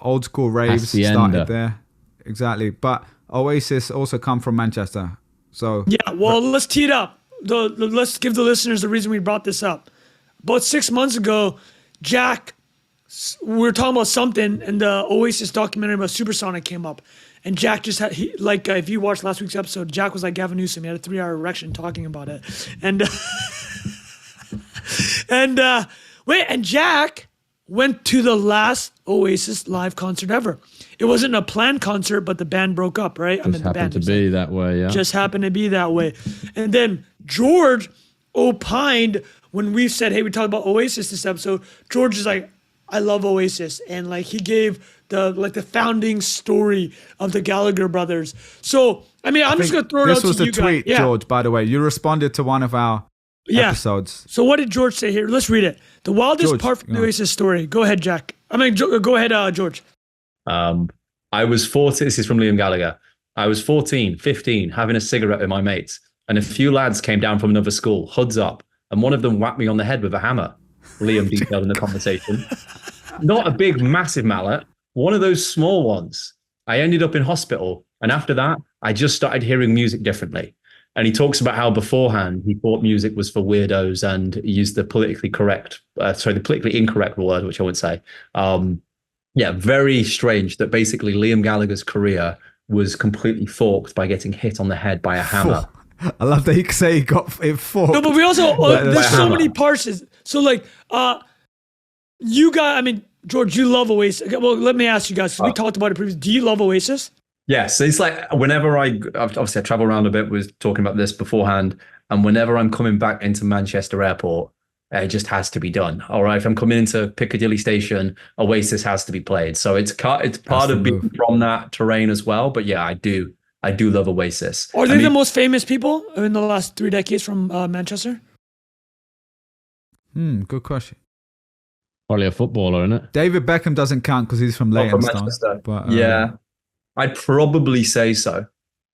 [SPEAKER 3] old school raves started there. Exactly, but Oasis also come from Manchester. So
[SPEAKER 5] let's tee it up. Let's give the listeners the reason we brought this up. About 6 months ago, Jack, we were talking about something, and the Oasis documentary about Supersonic came up. And Jack just had, if you watched last week's episode, Jack was like Gavin Newsom. He had a 3-hour erection talking about it. And and Jack went to the last Oasis live concert ever. It wasn't a planned concert, but the band broke up, right?
[SPEAKER 4] Just happened to be that way, yeah.
[SPEAKER 5] Just happened to be that way. And then George opined when we said, hey, we talked about Oasis this episode. George is like, I love Oasis. And like he gave the founding story of the Gallagher brothers. So, I mean, I'm just going to throw it out to you guys.
[SPEAKER 3] This was the tweet, George, by the way. You responded to one of our episodes.
[SPEAKER 5] So what did George say here? Let's read it. The wildest part from the Oasis story. Go ahead, Jack. Go ahead, George.
[SPEAKER 1] I was 14. This is from Liam Gallagher. I was 14, 15, having a cigarette with my mates, and a few lads came down from another school, hoods up, and one of them whacked me on the head with a hammer. Liam detailed in the conversation. Not a big, massive mallet, one of those small ones. I ended up in hospital, and after that, I just started hearing music differently. And he talks about how beforehand he thought music was for weirdos and he used the politically incorrect word, which I would say. Very strange that basically Liam Gallagher's career was completely forked by getting hit on the head by a hammer.
[SPEAKER 3] I love that you say he got it forked.
[SPEAKER 5] No, but we also, there's so many parts. So like, you guys, I mean, George, you love Oasis. Okay, well, let me ask you guys, we talked about it previously. Do you love Oasis?
[SPEAKER 1] Yes, it's like whenever I travel around a bit, was talking about this beforehand, and whenever I'm coming back into Manchester Airport, it just has to be done. All right, if I'm coming into Piccadilly Station, Oasis has to be played. So it's part of being from that terrain as well. But yeah, I do love Oasis.
[SPEAKER 5] Are they the most famous people in the last 3 decades from Manchester?
[SPEAKER 3] Good question.
[SPEAKER 4] Probably a footballer, isn't it?
[SPEAKER 3] David Beckham doesn't count because he's from Leytonstone. But
[SPEAKER 1] yeah, I'd probably say so.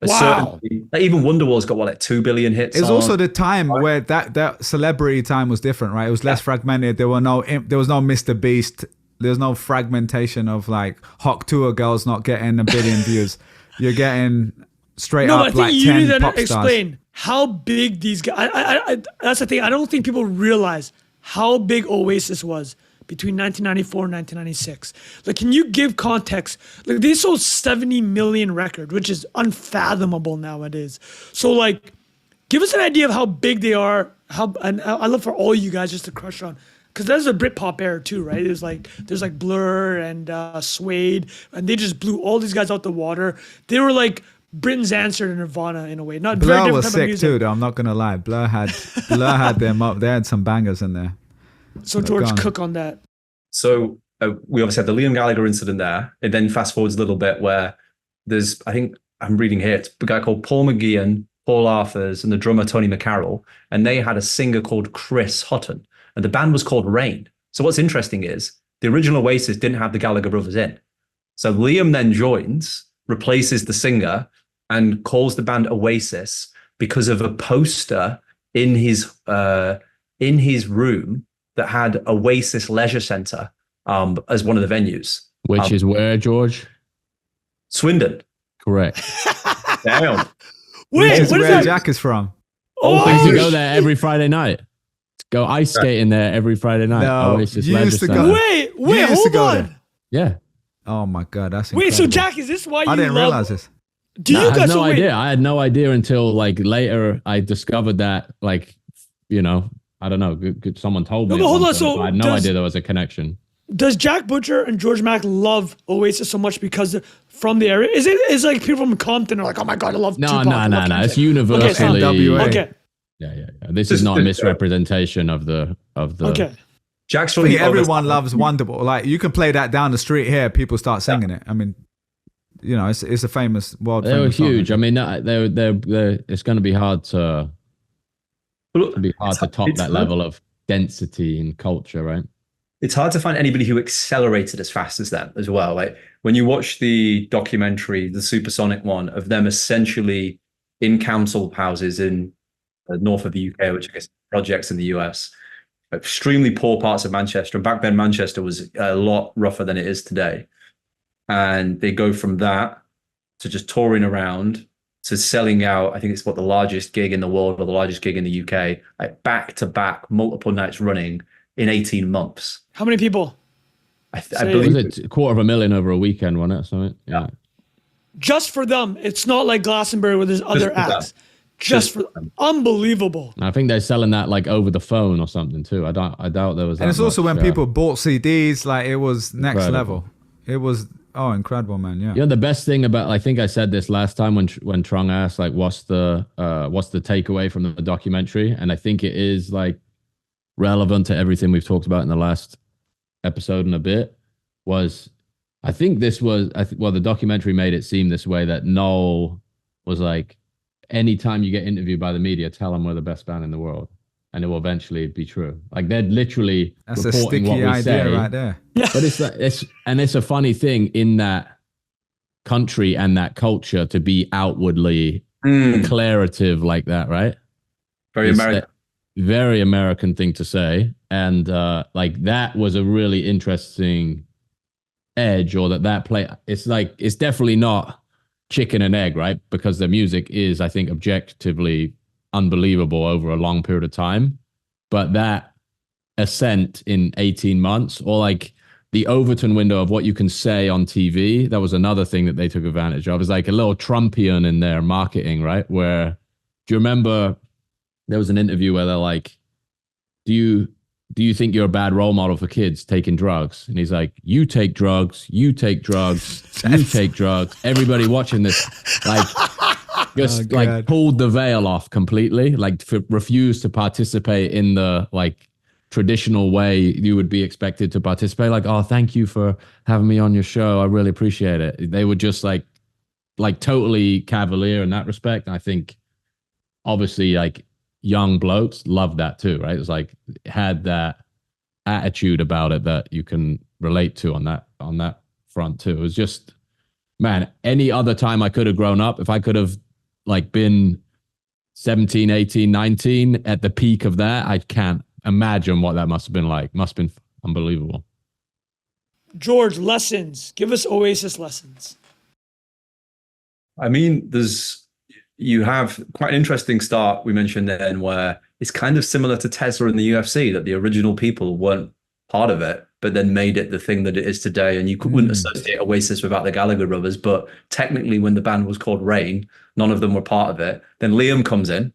[SPEAKER 5] Wow.
[SPEAKER 1] Like even Wonderwall's got like 2 billion hits.
[SPEAKER 3] It was also the time where that celebrity time was different, right? It was less fragmented. There was no Mr. Beast. There was no fragmentation of like Hawk Tour girls not getting a billion views. You're getting straight up like 10 pop stars.
[SPEAKER 5] Explain how big these guys. I that's the thing. I don't think people realize how big Oasis was between 1994 and 1996. Like, can you give context? Like, they sold 70 million records, which is unfathomable nowadays. So, like, give us an idea of how big they are. And I love for all you guys just to crush on, because there's a Britpop era too, right? There's like Blur and Suede, and they just blew all these guys out the water. They were like Britain's answer to Nirvana in a way. Not very
[SPEAKER 3] Blur
[SPEAKER 5] different
[SPEAKER 3] was
[SPEAKER 5] type of
[SPEAKER 3] sick
[SPEAKER 5] music.
[SPEAKER 3] too, though. I'm not gonna lie. Blur had them up. They had some bangers in there.
[SPEAKER 5] So George, cook on that.
[SPEAKER 1] So we obviously had the Liam Gallagher incident there. It then fast forwards a little bit where there's, I think I'm reading here, it's a guy called Paul McGeehan, Paul Arthurs, and the drummer Tony McCarroll, and they had a singer called Chris Hutton, and the band was called Rain. So what's interesting is the original Oasis didn't have the Gallagher brothers in. So Liam then joins, replaces the singer, and calls the band Oasis because of a poster in his room that had Oasis Leisure Centre as one of the venues.
[SPEAKER 4] Which is where, George?
[SPEAKER 1] Swindon.
[SPEAKER 4] Correct.
[SPEAKER 1] Damn.
[SPEAKER 5] Wait,
[SPEAKER 3] Which is
[SPEAKER 5] what is
[SPEAKER 3] where
[SPEAKER 5] that?
[SPEAKER 3] Jack is from.
[SPEAKER 4] I used to go there every Friday night. Go ice skating there every Friday night.
[SPEAKER 3] No,
[SPEAKER 4] Oasis
[SPEAKER 3] you
[SPEAKER 4] Leisure
[SPEAKER 3] used to
[SPEAKER 4] Centre.
[SPEAKER 3] go.
[SPEAKER 5] Wait,
[SPEAKER 3] You used to
[SPEAKER 5] hold
[SPEAKER 3] go
[SPEAKER 5] on.
[SPEAKER 3] there.
[SPEAKER 4] Yeah.
[SPEAKER 3] Oh my god, that's
[SPEAKER 5] Wait,
[SPEAKER 3] incredible.
[SPEAKER 5] so Jack, is this why you
[SPEAKER 3] I didn't
[SPEAKER 5] love?
[SPEAKER 3] realize this.
[SPEAKER 5] Do
[SPEAKER 4] No,
[SPEAKER 5] you
[SPEAKER 4] I had
[SPEAKER 5] guys?
[SPEAKER 4] no
[SPEAKER 5] So wait,
[SPEAKER 4] idea. I had no idea until like later I discovered that, like, you know, I don't know. Someone told me.
[SPEAKER 5] No, but hold
[SPEAKER 4] at one
[SPEAKER 5] on,
[SPEAKER 4] point,
[SPEAKER 5] so
[SPEAKER 4] but I had no
[SPEAKER 5] does-
[SPEAKER 4] idea there was a connection.
[SPEAKER 5] does Jack Butcher and George Mack love Oasis so much because from the area? Is like people from Compton are like, oh my god, I love
[SPEAKER 4] No.
[SPEAKER 5] Tupac. I love
[SPEAKER 4] It's
[SPEAKER 5] Kendrick."
[SPEAKER 4] universally.
[SPEAKER 3] NWA.
[SPEAKER 5] Okay,
[SPEAKER 4] Yeah. This is not a misrepresentation of the.
[SPEAKER 5] okay.
[SPEAKER 1] Jack's
[SPEAKER 3] I
[SPEAKER 1] from
[SPEAKER 3] think
[SPEAKER 1] the
[SPEAKER 3] everyone loves Wonderful. Like you can play that down the street here, people start singing it. I mean, you know, it's a famous world.
[SPEAKER 4] They were
[SPEAKER 3] famous song.
[SPEAKER 4] huge. I mean, they're. It's going to be hard to. Top that level of density and culture, right?
[SPEAKER 1] It's hard to find anybody who accelerated as fast as them as well. Like when you watch the documentary, the Supersonic one, of them essentially in council houses in the north of the UK, which I guess projects in the US, extremely poor parts of Manchester. And back then, Manchester was a lot rougher than it is today. And they go from that to just touring around to selling out. I think it's the largest gig in the world or the largest gig in the UK, like back to back, multiple nights running in 18 months.
[SPEAKER 5] How many people?
[SPEAKER 1] I
[SPEAKER 5] Say-
[SPEAKER 1] believe
[SPEAKER 4] Was it $250,000 over a weekend, wasn't it? Something. Yeah.
[SPEAKER 5] Just for them. It's not like Glastonbury where there's other
[SPEAKER 1] for them.
[SPEAKER 5] acts. Just for them. Unbelievable.
[SPEAKER 4] I think they're selling that like over the phone or something too. I doubt there was.
[SPEAKER 3] And
[SPEAKER 4] that
[SPEAKER 3] it's also
[SPEAKER 4] much,
[SPEAKER 3] when people bought CDs, like it was next
[SPEAKER 4] Incredible.
[SPEAKER 3] level. It was incredible, man. Yeah.
[SPEAKER 4] You know, the best thing about, I think I said this last time when Trung asked, like, what's the takeaway from the documentary, and I think it is like relevant to everything we've talked about in the last episode and a bit. The documentary made it seem this way, that Noel was like, anytime you get interviewed by the media, tell them we're the best band in the world, and it will eventually be true. Like they're literally
[SPEAKER 3] That's a
[SPEAKER 4] reporting what
[SPEAKER 3] sticky
[SPEAKER 4] we
[SPEAKER 3] idea
[SPEAKER 4] say,
[SPEAKER 3] right there.
[SPEAKER 4] but it's a funny thing in that country and that culture to be outwardly declarative like that, right?
[SPEAKER 1] very American.
[SPEAKER 4] Very American thing to say, and like that was a really interesting edge, or that play. It's like it's definitely not chicken and egg, right? Because the music is, I think, objectively unbelievable over a long period of time, but that ascent in 18 months, or like the Overton window of what you can say on TV, that was another thing that they took advantage of. It's like a little Trumpian in their marketing, right? Where, do you remember there was an interview where they're like, do you think you're a bad role model for kids taking drugs? And he's like, you take drugs, you take drugs, you take drugs. Everybody watching this, like, just like pulled the veil off completely, like refused to participate in the like traditional way you would be expected to participate. Like, oh, thank you for having me on your show. I really appreciate it. They were just like totally cavalier in that respect. And I think obviously like young blokes loved that too, right? It was like it had that attitude about it that you can relate to on that front too. It was just, man, any other time I could have grown up, if I could have like been 17, 18, 19 at the peak of that, I can't imagine what that must have been like. Must have been unbelievable.
[SPEAKER 5] George, lessons. Give us Oasis lessons.
[SPEAKER 1] I mean, you have quite an interesting start we mentioned then, where it's kind of similar to Tesla in the UFC, that the original people weren't part of it, but then made it the thing that it is today. And you wouldn't associate Oasis without the Gallagher brothers, but technically when the band was called Rain, none of them were part of it. Then Liam comes in,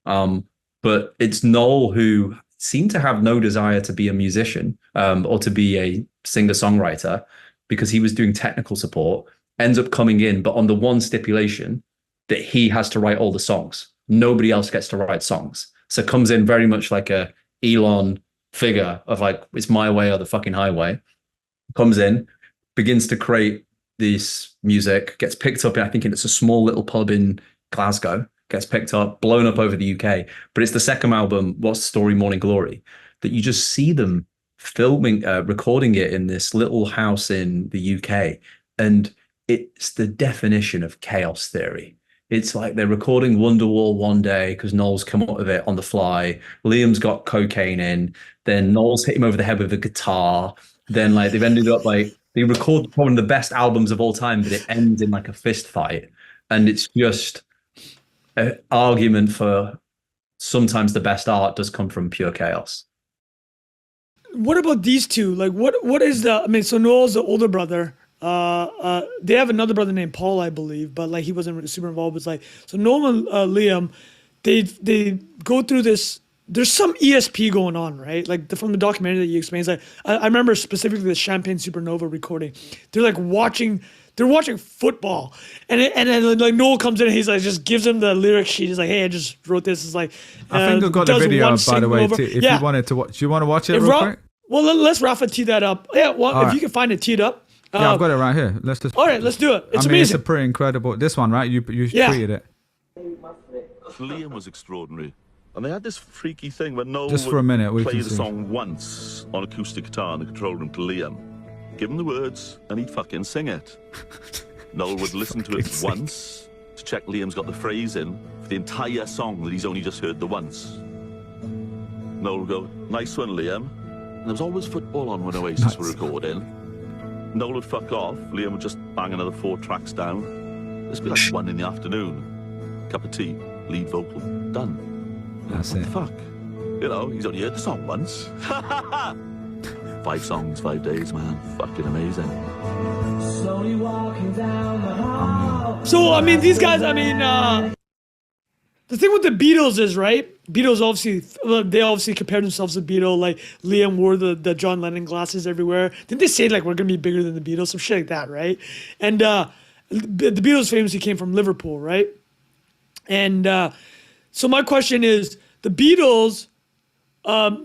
[SPEAKER 1] but it's Noel who seemed to have no desire to be a musician or to be a singer-songwriter, because he was doing technical support, ends up coming in, but on the one stipulation that he has to write all the songs. Nobody else gets to write songs. So comes in very much like a Elon figure of like, it's my way or the fucking highway. Comes in, begins to create this music, gets picked up, I think it's a small little pub in Glasgow, gets picked up, blown up over the UK. But it's the second album, What's the Story, Morning Glory, that you just see them filming, recording it in this little house in the UK. And it's the definition of chaos theory. It's like they're recording Wonderwall one day because Noel's come up with it on the fly. Liam's got cocaine in. Then Noel's hit him over the head with a guitar. Then like they've ended up like, they record one of the best albums of all time, but it ends in like a fist fight. And it's just an argument for sometimes the best art does come from pure chaos.
[SPEAKER 5] What about these two? Like what is I mean, so Noel's the older brother. They have another brother named Paul, I believe, but like he wasn't really super involved. It's like, so Noel and Liam, they go through this. There's some ESP going on, right? Like from the documentary that you explained, like I remember specifically the Champagne Supernova recording. They're like watching football, and then like Noel comes in and he's like just gives him the lyric sheet. He's like, hey, I just wrote this. It's like
[SPEAKER 3] I think I've got the video, by the way. If you wanted to watch, do you want to watch it real quick?
[SPEAKER 5] Well, let's Rafa tee that up. Yeah, well, if you can find it teed up.
[SPEAKER 3] Yeah, I've got it right here. Let's just.
[SPEAKER 5] All right, let's do it. It's amazing.
[SPEAKER 3] It's a pretty incredible. This one, right? You tweeted it.
[SPEAKER 6] Liam was extraordinary, and they had this freaky thing where Noel
[SPEAKER 3] just for a minute we
[SPEAKER 6] play
[SPEAKER 3] can
[SPEAKER 6] the
[SPEAKER 3] see.
[SPEAKER 6] song once on acoustic guitar in the control room to Liam, give him the words, and he'd fucking sing it. Noel would listen to it once to check Liam's got the phrase in for the entire song that he's only just heard the once. Noel would go, nice one, Liam. And there was always football on when Oasis were recording. Noel would fuck off, Liam would just bang another 4 tracks down. This would be like 1 in the afternoon. Cup of tea, lead vocal, done.
[SPEAKER 3] That's it.
[SPEAKER 6] Fuck. You know, he's only heard the song once. 5 songs, 5 days, man. Fucking amazing.
[SPEAKER 7] Slowly walking down the hall.
[SPEAKER 5] So, I mean, these guys, I mean, the thing with the Beatles is, right? Beatles they obviously compared themselves to Beatles. Like Liam wore the John Lennon glasses everywhere. Didn't they say like we're gonna be bigger than the Beatles, some shit like that, right? And the Beatles famously came from Liverpool, right? And so my question is, the Beatles,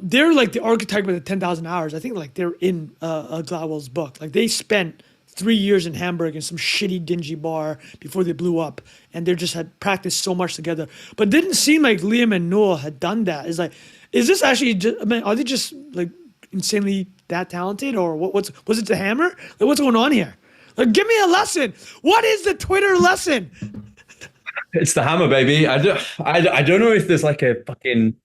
[SPEAKER 5] they're like the archetype of the 10,000 hours. I think like they're in Gladwell's book. Like they spent 3 years in Hamburg in some shitty, dingy bar before they blew up. And they just had practiced so much together. But it didn't seem like Liam and Noel had done that. It's like, is this actually just, I mean, are they just like insanely that talented? Or was it the hammer? Like, what's going on here? Like, give me a lesson. What is the Twitter lesson?
[SPEAKER 1] It's the hammer, baby. I don't know if there's like a fucking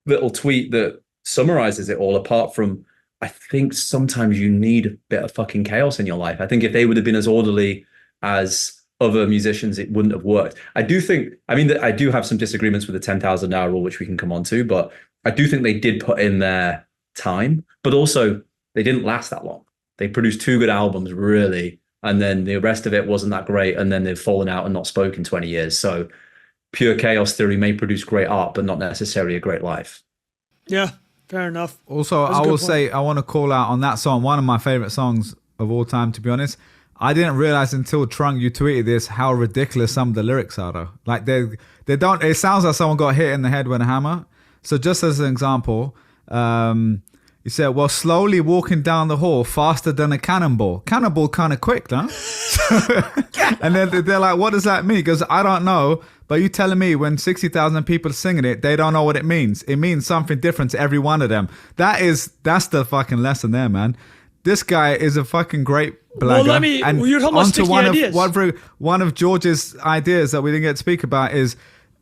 [SPEAKER 1] little tweet that summarizes it all, apart from I think sometimes you need a bit of fucking chaos in your life. I think if they would have been as orderly as other musicians, it wouldn't have worked. I do have some disagreements with the 10,000 hour rule, which we can come on to, but I do think they did put in their time, but also they didn't last that long. They produced 2 good albums, really, and then the rest of it wasn't that great, and then they've fallen out and not spoken 20 years. So pure chaos theory may produce great art, but not necessarily a great life.
[SPEAKER 5] Yeah. Fair enough.
[SPEAKER 3] Also, I will say, I want to call out on that song, one of my favorite songs of all time, to be honest. I didn't realize until Trung, you tweeted this, how ridiculous some of the lyrics are, though. Like they don't, it sounds like someone got hit in the head with a hammer. So just as an example, He said, well, slowly walking down the hall faster than a cannonball. Cannonball kind of quick, no? And then they're like, what does that mean? He goes, I don't know. But you telling me when 60,000 people are singing it, they don't know what it means. It means something different to every one of them. That's the fucking lesson there, man. This guy is a fucking great blagger.
[SPEAKER 5] Well, you're talking about sticky ideas.
[SPEAKER 3] One of George's ideas that we didn't get to speak about is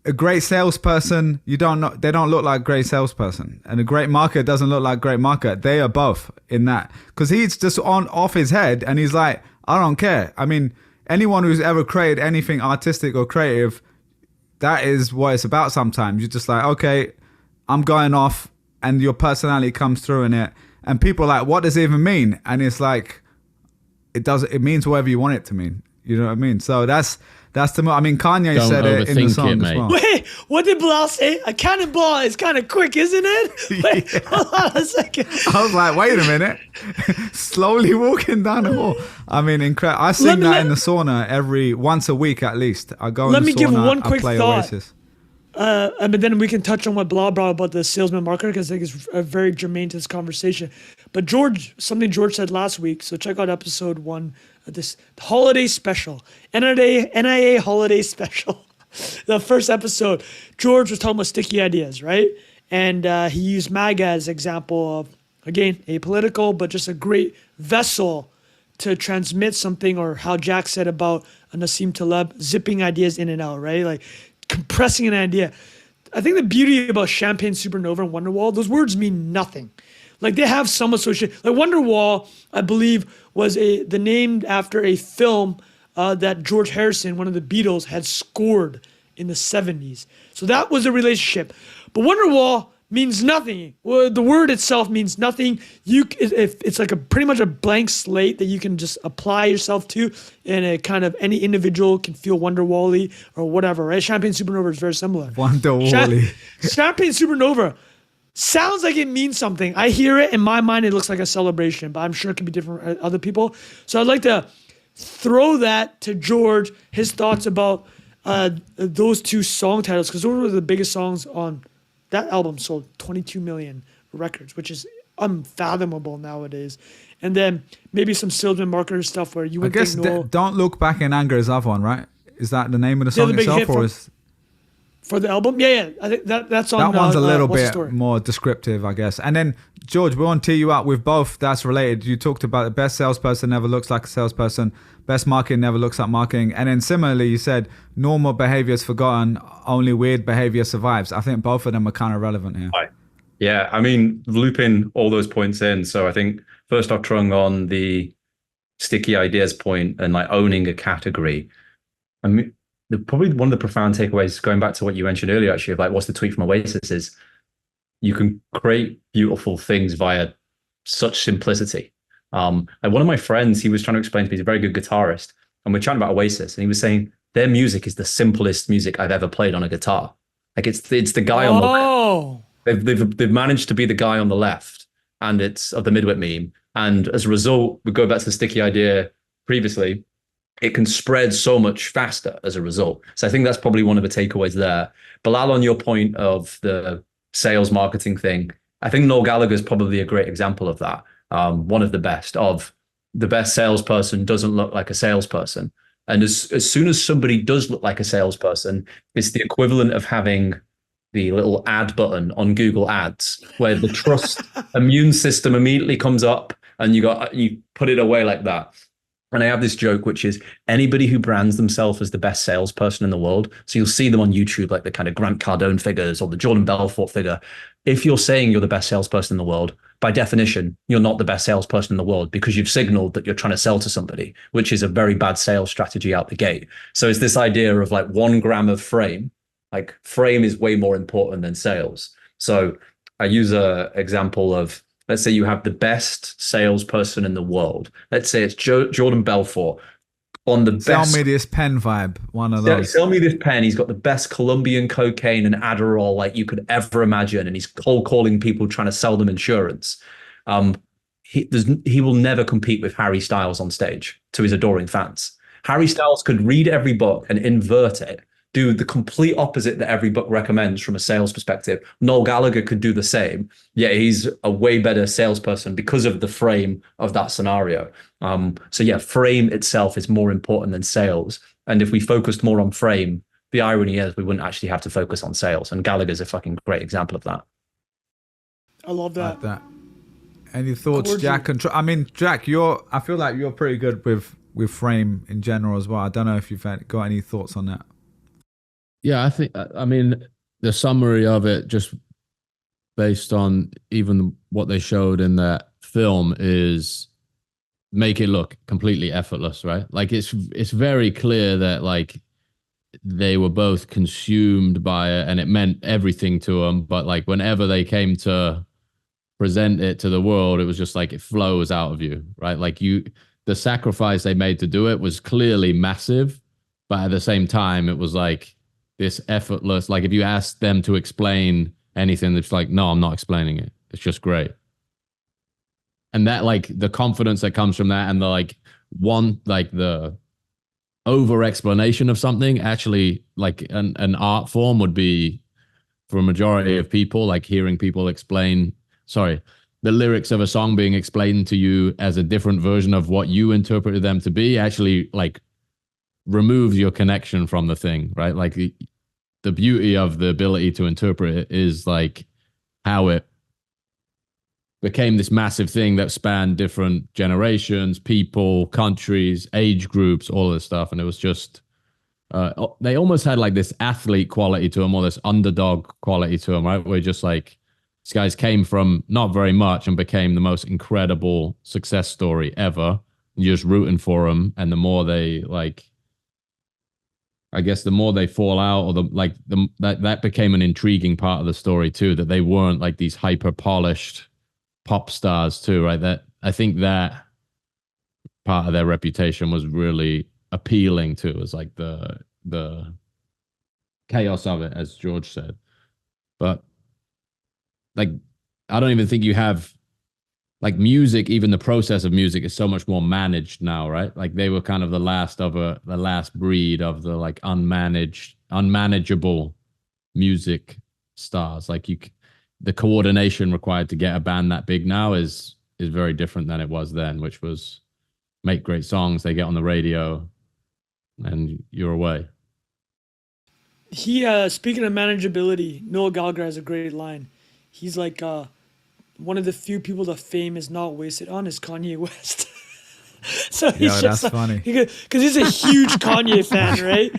[SPEAKER 3] a great salesperson. They don't look like a great salesperson, and a great marketer doesn't look like a great marketer. They are both in that, because he's just off his head, and he's like, I don't care. I mean, anyone who's ever created anything artistic or creative, that is what it's about. Sometimes you're just like, okay, I'm going off, and your personality comes through in it, and people are like, what does it even mean? And it's like, it means whatever you want it to mean. You know what I mean? So that's I mean, Kanye said it in the song as well.
[SPEAKER 5] Wait, what did Bilal say? A cannonball is kind of quick, isn't it? Wait, hold on a second.
[SPEAKER 3] I was like, wait a minute. Slowly walking down the hall. I mean, incredible. I sing that in the sauna once a week at least. I go in the sauna,
[SPEAKER 5] give one quick
[SPEAKER 3] play
[SPEAKER 5] thought.
[SPEAKER 3] Oasis.
[SPEAKER 5] But then we can touch on what Bilal brought about the salesman marketer, because I think it's very germane to this conversation. But something George said last week, so check out episode 1 of this holiday special, NIA holiday special. The first episode, George was talking about sticky ideas, right? And he used Mack as example of, again, apolitical, but just a great vessel to transmit something, or how Jack said about Nassim Taleb, zipping ideas in and out, right? Like compressing an idea. I think the beauty about Champagne Supernova and Wonderwall, those words mean nothing. Like they have some association. Like Wonderwall, I believe, was the name after a film that George Harrison, one of the Beatles, had scored in the 70s. So that was a relationship. But Wonderwall means nothing. Well, the word itself means nothing. It's like pretty much a blank slate that you can just apply yourself to, and a kind of any individual can feel Wonderwall-y or whatever, right? Champagne Supernova is very similar.
[SPEAKER 3] Wonderwall-y.
[SPEAKER 5] Champagne Supernova sounds like it means something. I hear it in my mind, it looks like a celebration, but I'm sure it can be different for other people. So I'd like to throw that to George, his thoughts about those two song titles, because those were the biggest songs on that album. Sold 22 million records, which is unfathomable nowadays. And then maybe some salesman marketer stuff where you would think,
[SPEAKER 3] Don't Look Back in Anger is the other one, right? Is that the name of the song itself, or is...
[SPEAKER 5] For the album? Yeah. I think that's on.
[SPEAKER 3] That one's a little bit more descriptive, I guess. And then, George, we want to tee you up with both that's related. You talked about the best salesperson never looks like a salesperson, best marketing never looks like marketing. And then similarly, you said normal behavior is forgotten, only weird behavior survives. I think both of them are kind of relevant here.
[SPEAKER 1] Yeah, I mean, looping all those points in. So I think first off, Trung, on the sticky ideas point and like owning a category. I mean, probably one of the profound takeaways, going back to what you mentioned earlier, actually, of like what's the tweet from Oasis, is you can create beautiful things via such simplicity. And one of my friends, he was trying to explain to me, he's a very good guitarist, and we're chatting about Oasis, and he was saying their music is the simplest music I've ever played on a guitar. Like it's the guy on the left. They've managed to be the guy on the left, and it's of the midwit meme. And as a result, we go back to the sticky idea previously, it can spread so much faster as a result. So I think that's probably one of the takeaways there. Bilal, on your point of the sales marketing thing, I think Noel Gallagher is probably a great example of that. One of the best salesperson doesn't look like a salesperson. And as soon as somebody does look like a salesperson, it's the equivalent of having the little ad button on Google Ads, where the trust immune system immediately comes up and you put it away like that. And I have this joke, which is anybody who brands themselves as the best salesperson in the world. So you'll see them on YouTube, like the kind of Grant Cardone figures or the Jordan Belfort figure. If you're saying you're the best salesperson in the world, by definition, you're not the best salesperson in the world, because you've signaled that you're trying to sell to somebody, which is a very bad sales strategy out the gate. So it's this idea of like 1 gram of frame, like frame is way more important than sales. So I use a example of, let's say you have the best salesperson in the world. Let's say it's Jordan Belfort on the
[SPEAKER 3] Sell
[SPEAKER 1] best.
[SPEAKER 3] Me This Pen vibe, one of those.
[SPEAKER 1] Sell me this pen. He's got the best Colombian cocaine and Adderall like you could ever imagine. And he's cold calling people trying to sell them insurance. He will never compete with Harry Styles on stage to his adoring fans. Harry Styles could read every book and invert it do the complete opposite that every book recommends from a sales perspective. Noel Gallagher could do the same, yet he's a way better salesperson because of the frame of that scenario. So yeah, frame itself is more important than sales. And if we focused more on frame, the irony is we wouldn't actually have to focus on sales. And Gallagher's a fucking great example of that.
[SPEAKER 5] I love that.
[SPEAKER 3] Like that. Any thoughts, Jack? I mean, Jack, I feel like you're pretty good with frame in general as well. I don't know if you've got any thoughts on that.
[SPEAKER 4] Yeah, I mean, the summary of it, just based on even what they showed in that film, is make it look completely effortless, right? Like it's very clear that like they were both consumed by it and it meant everything to them. But like whenever they came to present it to the world, it was just like it flows out of you, right? Like the sacrifice they made to do it was clearly massive, but at the same time, it was like this effortless, like if you asked them to explain anything, it's like, no, I'm not explaining it. It's just great. And that, like the confidence that comes from that and the like the over explanation of something, actually like an art form would be for a majority of people, like hearing people the lyrics of a song being explained to you as a different version of what you interpreted them to be, actually like removes your connection from the thing, right? Like the beauty of the ability to interpret it is like how it became this massive thing that spanned different generations, people, countries, age groups, all of this stuff. And it was just, they almost had like this athlete quality to them or this underdog quality to them, right? Where just like, these guys came from not very much and became the most incredible success story ever. You're just rooting for them. And the more they like, I guess the more they fall out, or that became an intriguing part of the story too, that they weren't like these hyper polished pop stars too, right? That I think that part of their reputation was really appealing too. It was like the chaos of it, as George said. But like, I don't even think you have like music, even the process of music is so much more managed now, right? Like they were kind of the last breed of the like unmanageable music stars. Like the coordination required to get a band that big now is very different than it was then, which was make great songs, they get on the radio, and you're away.
[SPEAKER 5] Speaking of manageability, Noel Gallagher has a great line. He's like, one of the few people that fame is not wasted on is Kanye West. So he's just
[SPEAKER 3] that's funny.
[SPEAKER 5] Because he's a huge Kanye fan, right?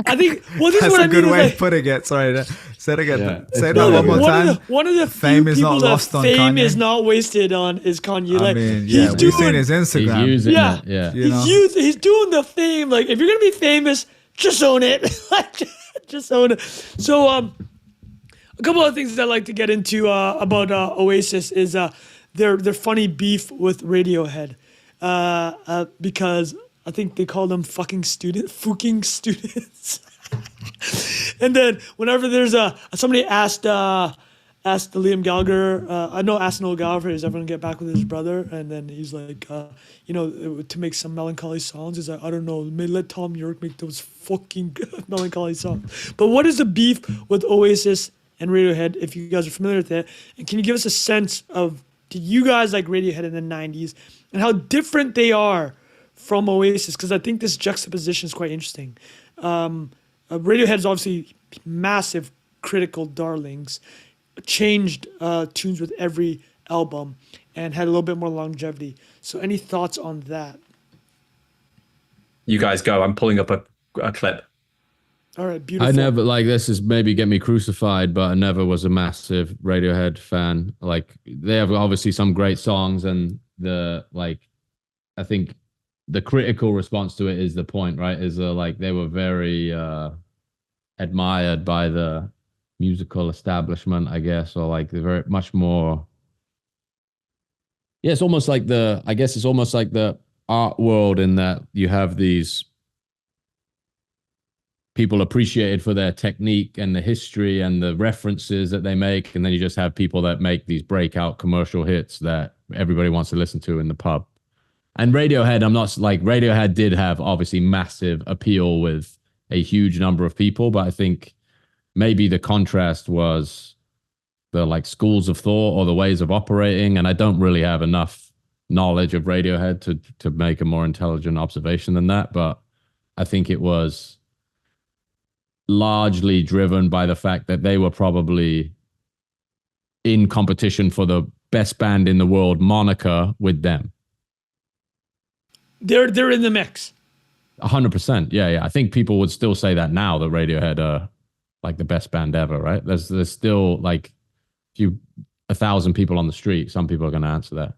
[SPEAKER 5] I think, well, this
[SPEAKER 3] That's
[SPEAKER 5] is what
[SPEAKER 3] a
[SPEAKER 5] I
[SPEAKER 3] good
[SPEAKER 5] mean.
[SPEAKER 3] way
[SPEAKER 5] Like,
[SPEAKER 3] of putting it. Sorry. Say it again.
[SPEAKER 4] Yeah,
[SPEAKER 3] Say that one more time.
[SPEAKER 5] One of the
[SPEAKER 3] Fame
[SPEAKER 5] few
[SPEAKER 3] is
[SPEAKER 5] people
[SPEAKER 3] not
[SPEAKER 5] that
[SPEAKER 3] lost on
[SPEAKER 5] fame
[SPEAKER 3] Kanye.
[SPEAKER 5] is not wasted on is Kanye.
[SPEAKER 3] I
[SPEAKER 5] Like,
[SPEAKER 3] mean, yeah,
[SPEAKER 5] he's
[SPEAKER 3] we've seen
[SPEAKER 5] doing,
[SPEAKER 3] his Instagram.
[SPEAKER 4] He's using
[SPEAKER 5] Yeah.
[SPEAKER 4] it, yeah.
[SPEAKER 3] You know?
[SPEAKER 5] he's doing the fame. Like, if you're gonna be famous, just own it. Like, just own it. So, a couple of things that I'd like to get into about Oasis is their funny beef with Radiohead, because I think they call them fucking students. And then whenever there's somebody asked Liam Gallagher, asked Noel Gallagher, is everyone get back with his brother? And then he's like, to make some melancholy songs. He's like, I don't know, let Tom York make those fucking melancholy songs. But what is the beef with Oasis and Radiohead, if you guys are familiar with it? And can you give us a sense of, did you guys like Radiohead in the 90s and how different they are from Oasis? Because I think this juxtaposition is quite interesting. Radiohead is obviously massive critical darlings, changed tunes with every album and had a little bit more longevity. So any thoughts on that?
[SPEAKER 1] You guys go. I'm pulling up a clip.
[SPEAKER 5] All right, beautiful.
[SPEAKER 4] I never, like, this is maybe get me crucified, but I never was a massive Radiohead fan. Like, they have obviously some great songs, and I think the critical response to it is the point, right? Is like they were very admired by the musical establishment, I guess, or like they're very much more. Yeah, it's almost like the art world, in that you have these people appreciated for their technique and the history and the references that they make, and then you just have people that make these breakout commercial hits that everybody wants to listen to in the pub. And Radiohead, Radiohead did have obviously massive appeal with a huge number of people, but I think maybe the contrast was the like schools of thought or the ways of operating. And I don't really have enough knowledge of Radiohead to make a more intelligent observation than that. But I think it was largely driven by the fact that they were probably in competition for the best band in the world moniker with them.
[SPEAKER 5] They're in the mix.
[SPEAKER 4] 100%. Yeah. I think people would still say that now, that Radiohead are like the best band ever, right? There's still like 1,000 people on the street. Some people are going to answer that.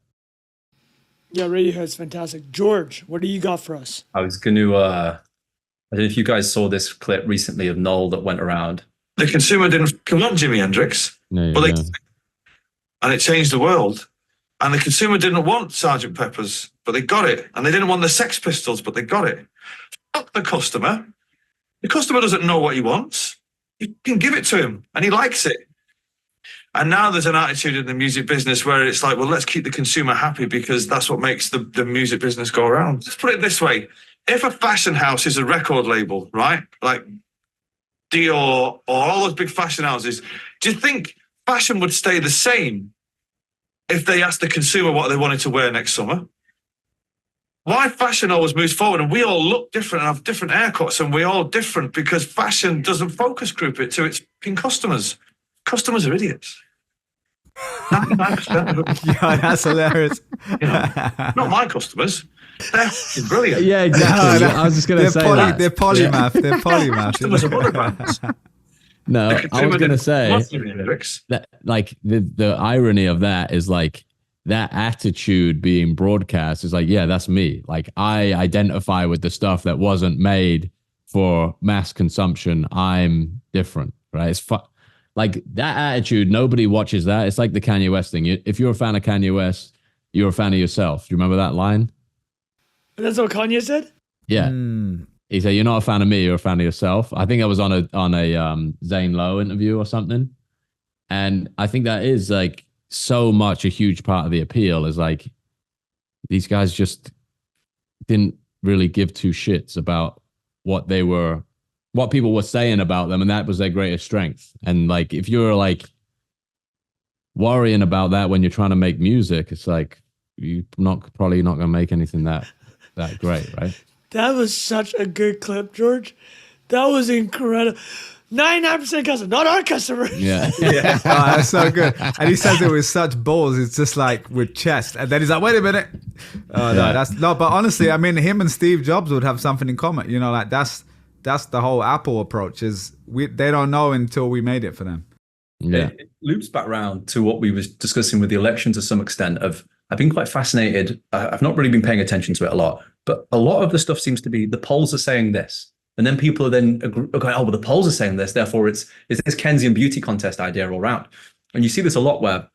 [SPEAKER 5] Yeah, Radiohead's fantastic. George, what do you got for us?
[SPEAKER 1] I was going to, I don't know if you guys saw this clip recently of Noel that went around.
[SPEAKER 2] The consumer didn't want Jimi Hendrix, and it changed the world. And the consumer didn't want Sgt. Pepper's, but they got it. And they didn't want the Sex Pistols, but they got it. Fuck the customer. The customer doesn't know what he wants. You can give it to him, and he likes it. And now there's an attitude in the music business where it's like, well, let's keep the consumer happy because that's what makes the music business go around. Let's put it this way. If a fashion house is a record label, right? Like Dior or all those big fashion houses, do you think fashion would stay the same if they asked the consumer what they wanted to wear next summer? Why fashion always moves forward and we all look different and have different haircuts and we're all different because fashion doesn't focus group it to its customers. Customers are idiots. 99% of them.
[SPEAKER 3] Yeah, that's hilarious.
[SPEAKER 2] Not my customers. They're brilliant.
[SPEAKER 4] Yeah, exactly. I was just going to say that.
[SPEAKER 3] They're polymath. Yeah. They're polymath.
[SPEAKER 2] Customers are other brands.
[SPEAKER 4] No, I was going to say that like the irony of that is like that attitude being broadcast is like, yeah, that's me. Like I identify with the stuff that wasn't made for mass consumption. I'm different, right? It's like that attitude. Nobody watches that. It's like the Kanye West thing. If you're a fan of Kanye West, you're a fan of yourself. Do you remember that line?
[SPEAKER 5] That's what Kanye said?
[SPEAKER 4] Yeah. He said, you're not a fan of me, you're a fan of yourself. I think I was on a Zane Lowe interview or something. And I think that is like so much a huge part of the appeal is like these guys just didn't really give two shits about what people were saying about them. And that was their greatest strength. And like, if you're like worrying about that when you're trying to make music, it's like, you're probably not going to make anything that great, right?
[SPEAKER 5] That was such a good clip, George. That was incredible. 99% customer, not our customer.
[SPEAKER 4] Yeah.
[SPEAKER 3] Oh, that's so good. And he says it with such balls. It's just like with chest. And then he's like, wait a minute. Oh, no, but honestly, I mean, him and Steve Jobs would have something in common. You know, like that's the whole Apple approach is they don't know until we made it for them.
[SPEAKER 4] Yeah.
[SPEAKER 1] It loops back around to what we was discussing with the election to some extent I've been quite fascinated. I've not really been paying attention to it a lot, but a lot of the stuff seems to be the polls are saying this. And then people are then going, oh, well, the polls are saying this. Therefore, it's this Keynesian beauty contest idea all around. And you see this a lot where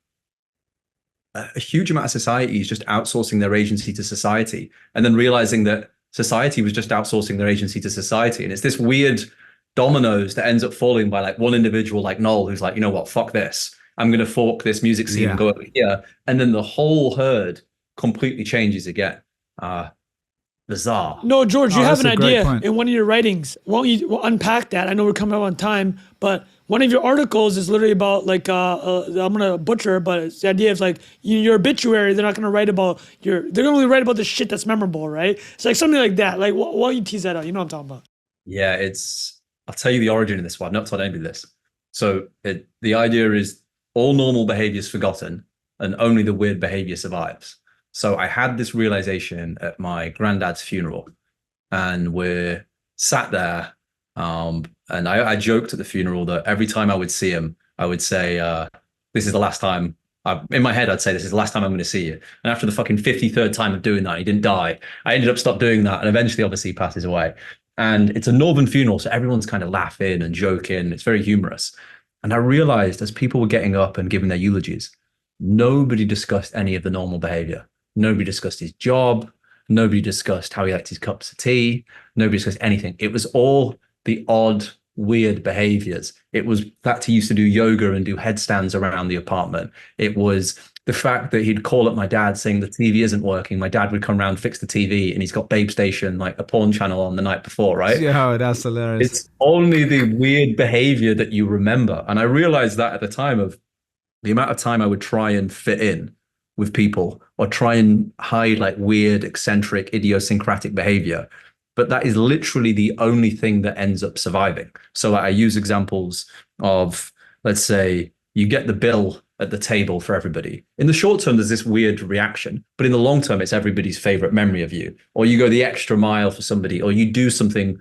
[SPEAKER 1] a huge amount of society is just outsourcing their agency to society and then realizing that society was just outsourcing their agency to society. And it's this weird dominoes that ends up falling by like one individual like Noel, who's like, you know what, fuck this. I'm going to fork this music scene and go over here. And then the whole herd completely changes again. Bizarre.
[SPEAKER 5] No, George, you have an idea in one of your writings. Why don't you unpack that? I know we're coming up on time, but one of your articles is literally about like, I'm going to butcher, but it's the idea of like your obituary, they're not going to write about they're going to only write about the shit that's memorable, right? It's like something like that. Like, why don't you tease that out? You know what I'm talking about.
[SPEAKER 1] Yeah, I'll tell you the origin of this one. I've not told anybody this. So the idea is all normal behavior is forgotten and only the weird behavior survives. So I had this realization at my granddad's funeral and we're sat there. And I joked at the funeral that every time I would see him, I would say, this is the last time. In my head, I'd say, this is the last time I'm going to see you. And after the fucking 53rd time of doing that, he didn't die. I ended up stopped doing that. And eventually, obviously, he passes away. And it's a northern funeral. So everyone's kind of laughing and joking. It's very humorous. And I realized as people were getting up and giving their eulogies, nobody discussed any of the normal behavior. Nobody discussed his job. Nobody discussed how he liked his cups of tea. Nobody discussed anything. It was all the odd, weird behaviors. It was that he used to do yoga and do headstands around the apartment. It was the fact that he'd call up my dad saying the TV isn't working. My dad would come around, fix the TV, and he's got Babe Station, like a porn channel on the night before, right?
[SPEAKER 3] Yeah, that's hilarious.
[SPEAKER 1] It's only the weird behavior that you remember. And I realized that at the time of the amount of time I would try and fit in with people or try and hide like weird, eccentric, idiosyncratic behavior. But that is literally the only thing that ends up surviving. So I use examples of, let's say, you get the bill at the table for everybody. In the short term, there's this weird reaction, but in the long term, it's everybody's favorite memory of you. Or you go the extra mile for somebody, or you do something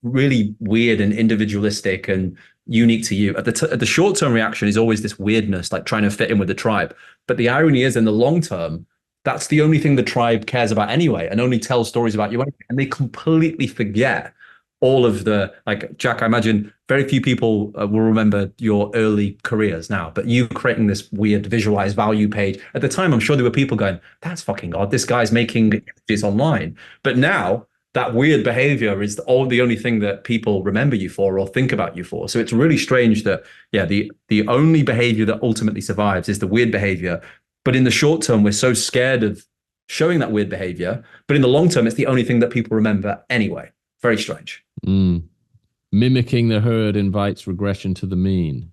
[SPEAKER 1] really weird and individualistic and unique to you. At the short term reaction is always this weirdness, like trying to fit in with the tribe. But the irony is, in the long term, that's the only thing the tribe cares about anyway, and only tells stories about you anyway. And they completely forget all of the, like, Jack, I imagine very few people will remember your early careers now, but you creating this weird visualized value page. At the time, I'm sure there were people going, that's fucking odd. This guy's making images online. But now that weird behavior is the only thing that people remember you for or think about you for. So it's really strange that, yeah, the only behavior that ultimately survives is the weird behavior. But in the short term, we're so scared of showing that weird behavior. But in the long term, it's the only thing that people remember anyway. Very strange.
[SPEAKER 4] Mimicking the herd invites regression to the mean.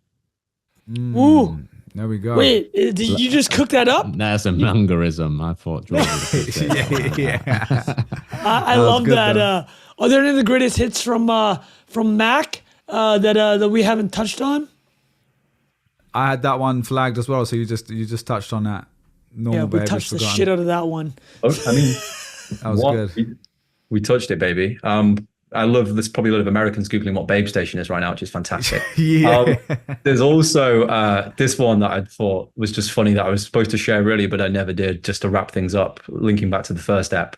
[SPEAKER 5] Ooh.
[SPEAKER 3] There we go.
[SPEAKER 5] Wait, did you just cook that up?
[SPEAKER 4] That's a Mungerism. I thought George would say that.
[SPEAKER 5] I love
[SPEAKER 3] good,
[SPEAKER 5] that. Are there any of the greatest hits from Mack that we haven't touched on?
[SPEAKER 3] I had that one flagged as well, so you just touched on that. Normal,
[SPEAKER 5] Yeah, we
[SPEAKER 3] Babe,
[SPEAKER 5] touched the
[SPEAKER 3] Forgotten.
[SPEAKER 5] shit out of that one.
[SPEAKER 1] Oh, I mean,
[SPEAKER 3] That was good.
[SPEAKER 1] We touched it, baby. I love, there's probably a lot of Americans Googling what Babe Station is right now, which is fantastic.
[SPEAKER 3] Yeah.
[SPEAKER 1] There's also this one that I thought was just funny that I was supposed to share really, but I never did, just to wrap things up, linking back to the first ep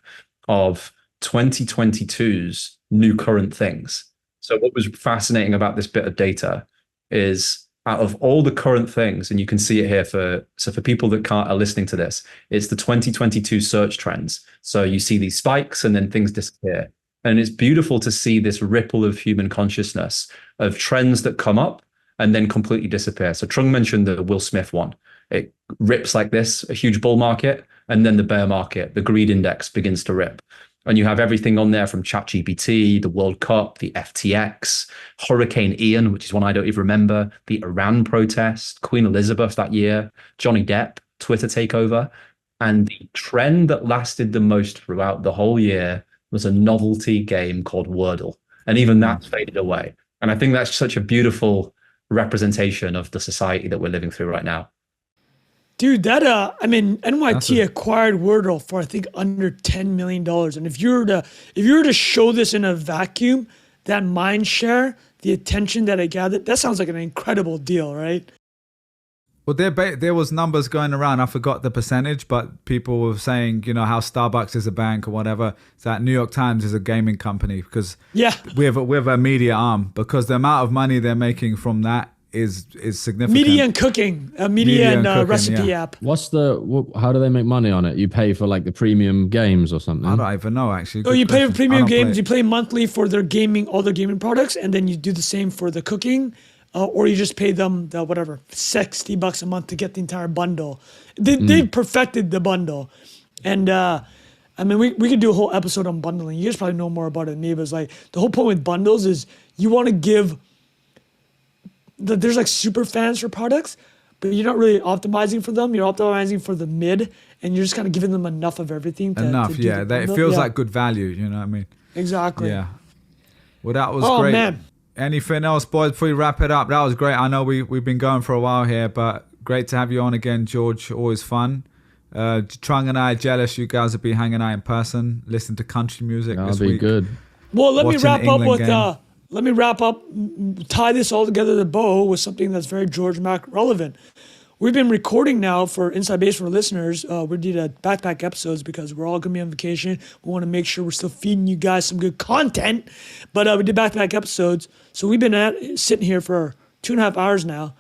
[SPEAKER 1] of 2022's new current things. So what was fascinating about this bit of data is out of all the current things, and you can see it here for people that are listening to this, it's the 2022 search trends. So you see these spikes and then things disappear. And it's beautiful to see this ripple of human consciousness of trends that come up and then completely disappear. So Trung mentioned the Will Smith one. It rips like this, a huge bull market, and then the bear market, the greed index begins to rip. And you have everything on there from ChatGPT, the World Cup, the FTX, Hurricane Ian, which is one I don't even remember, the Iran protest, Queen Elizabeth that year, Johnny Depp, Twitter takeover. And the trend that lasted the most throughout the whole year was a novelty game called Wordle. And even that's faded away. And I think that's such a beautiful representation of the society that we're living through right now.
[SPEAKER 5] Dude, that NYT acquired Wordle for I think under $10 million. And if you were to show this in a vacuum, that mind share, the attention that it gathered, that sounds like an incredible deal, right?
[SPEAKER 3] Well, there was numbers going around. I forgot the percentage, but people were saying, you know, how Starbucks is a bank or whatever. So that New York Times is a gaming company because we have a media arm, because the amount of money they're making from that is significant.
[SPEAKER 5] Media and cooking, media and cooking, recipe app.
[SPEAKER 4] How do they make money on it? You pay for like the premium games or something?
[SPEAKER 3] I don't even know, actually.
[SPEAKER 5] Oh, you pay for premium games. You pay monthly for their gaming, all their gaming products, and then you do the same for the cooking. Or you just pay them the whatever $60 a month to get the entire bundle. They've perfected the bundle, and I mean we could do a whole episode on bundling. You guys probably know more about it than me, but it's like the whole point with bundles is you want to give. There's like super fans for products, but you're not really optimizing for them. You're optimizing for the mid, and you're just kind of giving them enough of everything.
[SPEAKER 3] It feels like good value. You know what I mean?
[SPEAKER 5] Exactly.
[SPEAKER 3] Yeah. Well, that was great.
[SPEAKER 5] Oh man.
[SPEAKER 3] Anything else, boys, before we wrap it up? That was great. I know we've been going for a while here, but great to have you on again, George. Always fun. Trung and I are jealous you guys will be hanging out in person, listening to country music this week.
[SPEAKER 4] That'll be good.
[SPEAKER 5] Well, let me wrap up, tie this all together to bow with something that's very George Mack relevant. We've been recording now for Inside Base for listeners. We did back-to-back episodes because we're all going to be on vacation. We want to make sure we're still feeding you guys some good content. But we did back-to-back episodes. So we've been sitting here for 2.5 hours now.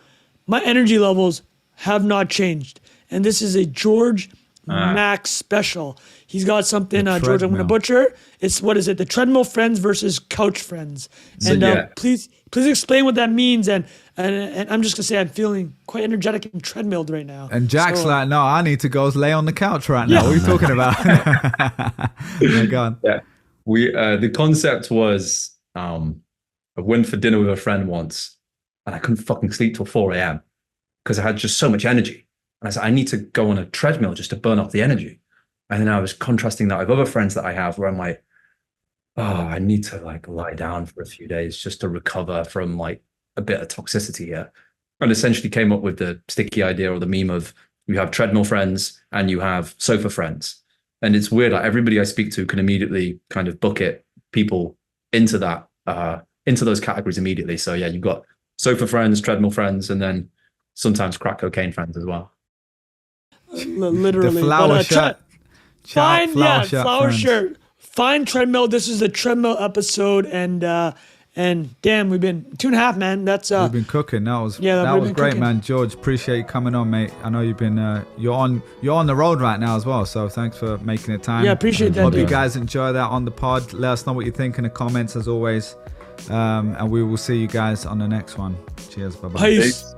[SPEAKER 5] My energy levels have not changed. And this is a George Mack special. He's got something, George, I'm going to
[SPEAKER 3] Treadmill.
[SPEAKER 5] butcher. It's, what is it? The Treadmill Friends versus Couch Friends.
[SPEAKER 1] So,
[SPEAKER 5] And
[SPEAKER 1] yeah.
[SPEAKER 5] please explain what that means. And I'm just going to say I'm feeling quite energetic and treadmilled right now.
[SPEAKER 3] And Jack's
[SPEAKER 5] So,
[SPEAKER 3] like, no, I need to go lay on the couch right now.
[SPEAKER 5] Yeah.
[SPEAKER 3] What are you talking about? Yeah, go on.
[SPEAKER 1] Yeah. The concept was I went for dinner with a friend once and I couldn't fucking sleep till 4 a.m. because I had just so much energy. And I said, I need to go on a treadmill just to burn off the energy. And then I was contrasting that with other friends that I have where I'm like, oh, I need to like lie down for a few days just to recover from like a bit of toxicity here. And essentially came up with the sticky idea or the meme of you have treadmill friends and you have sofa friends. And it's weird, like everybody I speak to can immediately kind of bucket people into that, into those categories immediately. So yeah, you've got sofa friends, treadmill friends, and then sometimes crack cocaine friends as well.
[SPEAKER 5] Literally.
[SPEAKER 3] The flower
[SPEAKER 5] But,
[SPEAKER 3] shirt.
[SPEAKER 5] Fine,
[SPEAKER 3] Flower
[SPEAKER 5] flower
[SPEAKER 3] friends.
[SPEAKER 5] shirt. Fine treadmill. This is the treadmill episode, and damn, we've been 2.5, man. That's
[SPEAKER 3] We've been cooking. That was
[SPEAKER 5] Yeah,
[SPEAKER 3] that
[SPEAKER 5] we've
[SPEAKER 3] was
[SPEAKER 5] been
[SPEAKER 3] great,
[SPEAKER 5] cooking.
[SPEAKER 3] man. George, appreciate you coming on, mate. I know you've been you're on the road right now as well. So thanks for making it time.
[SPEAKER 5] Yeah, appreciate that,
[SPEAKER 3] Hope you
[SPEAKER 5] dude.
[SPEAKER 3] guys enjoy that on the pod. Let us know what you think in the comments as always. And we will see you guys on the next one. Cheers. Bye bye.
[SPEAKER 5] Peace.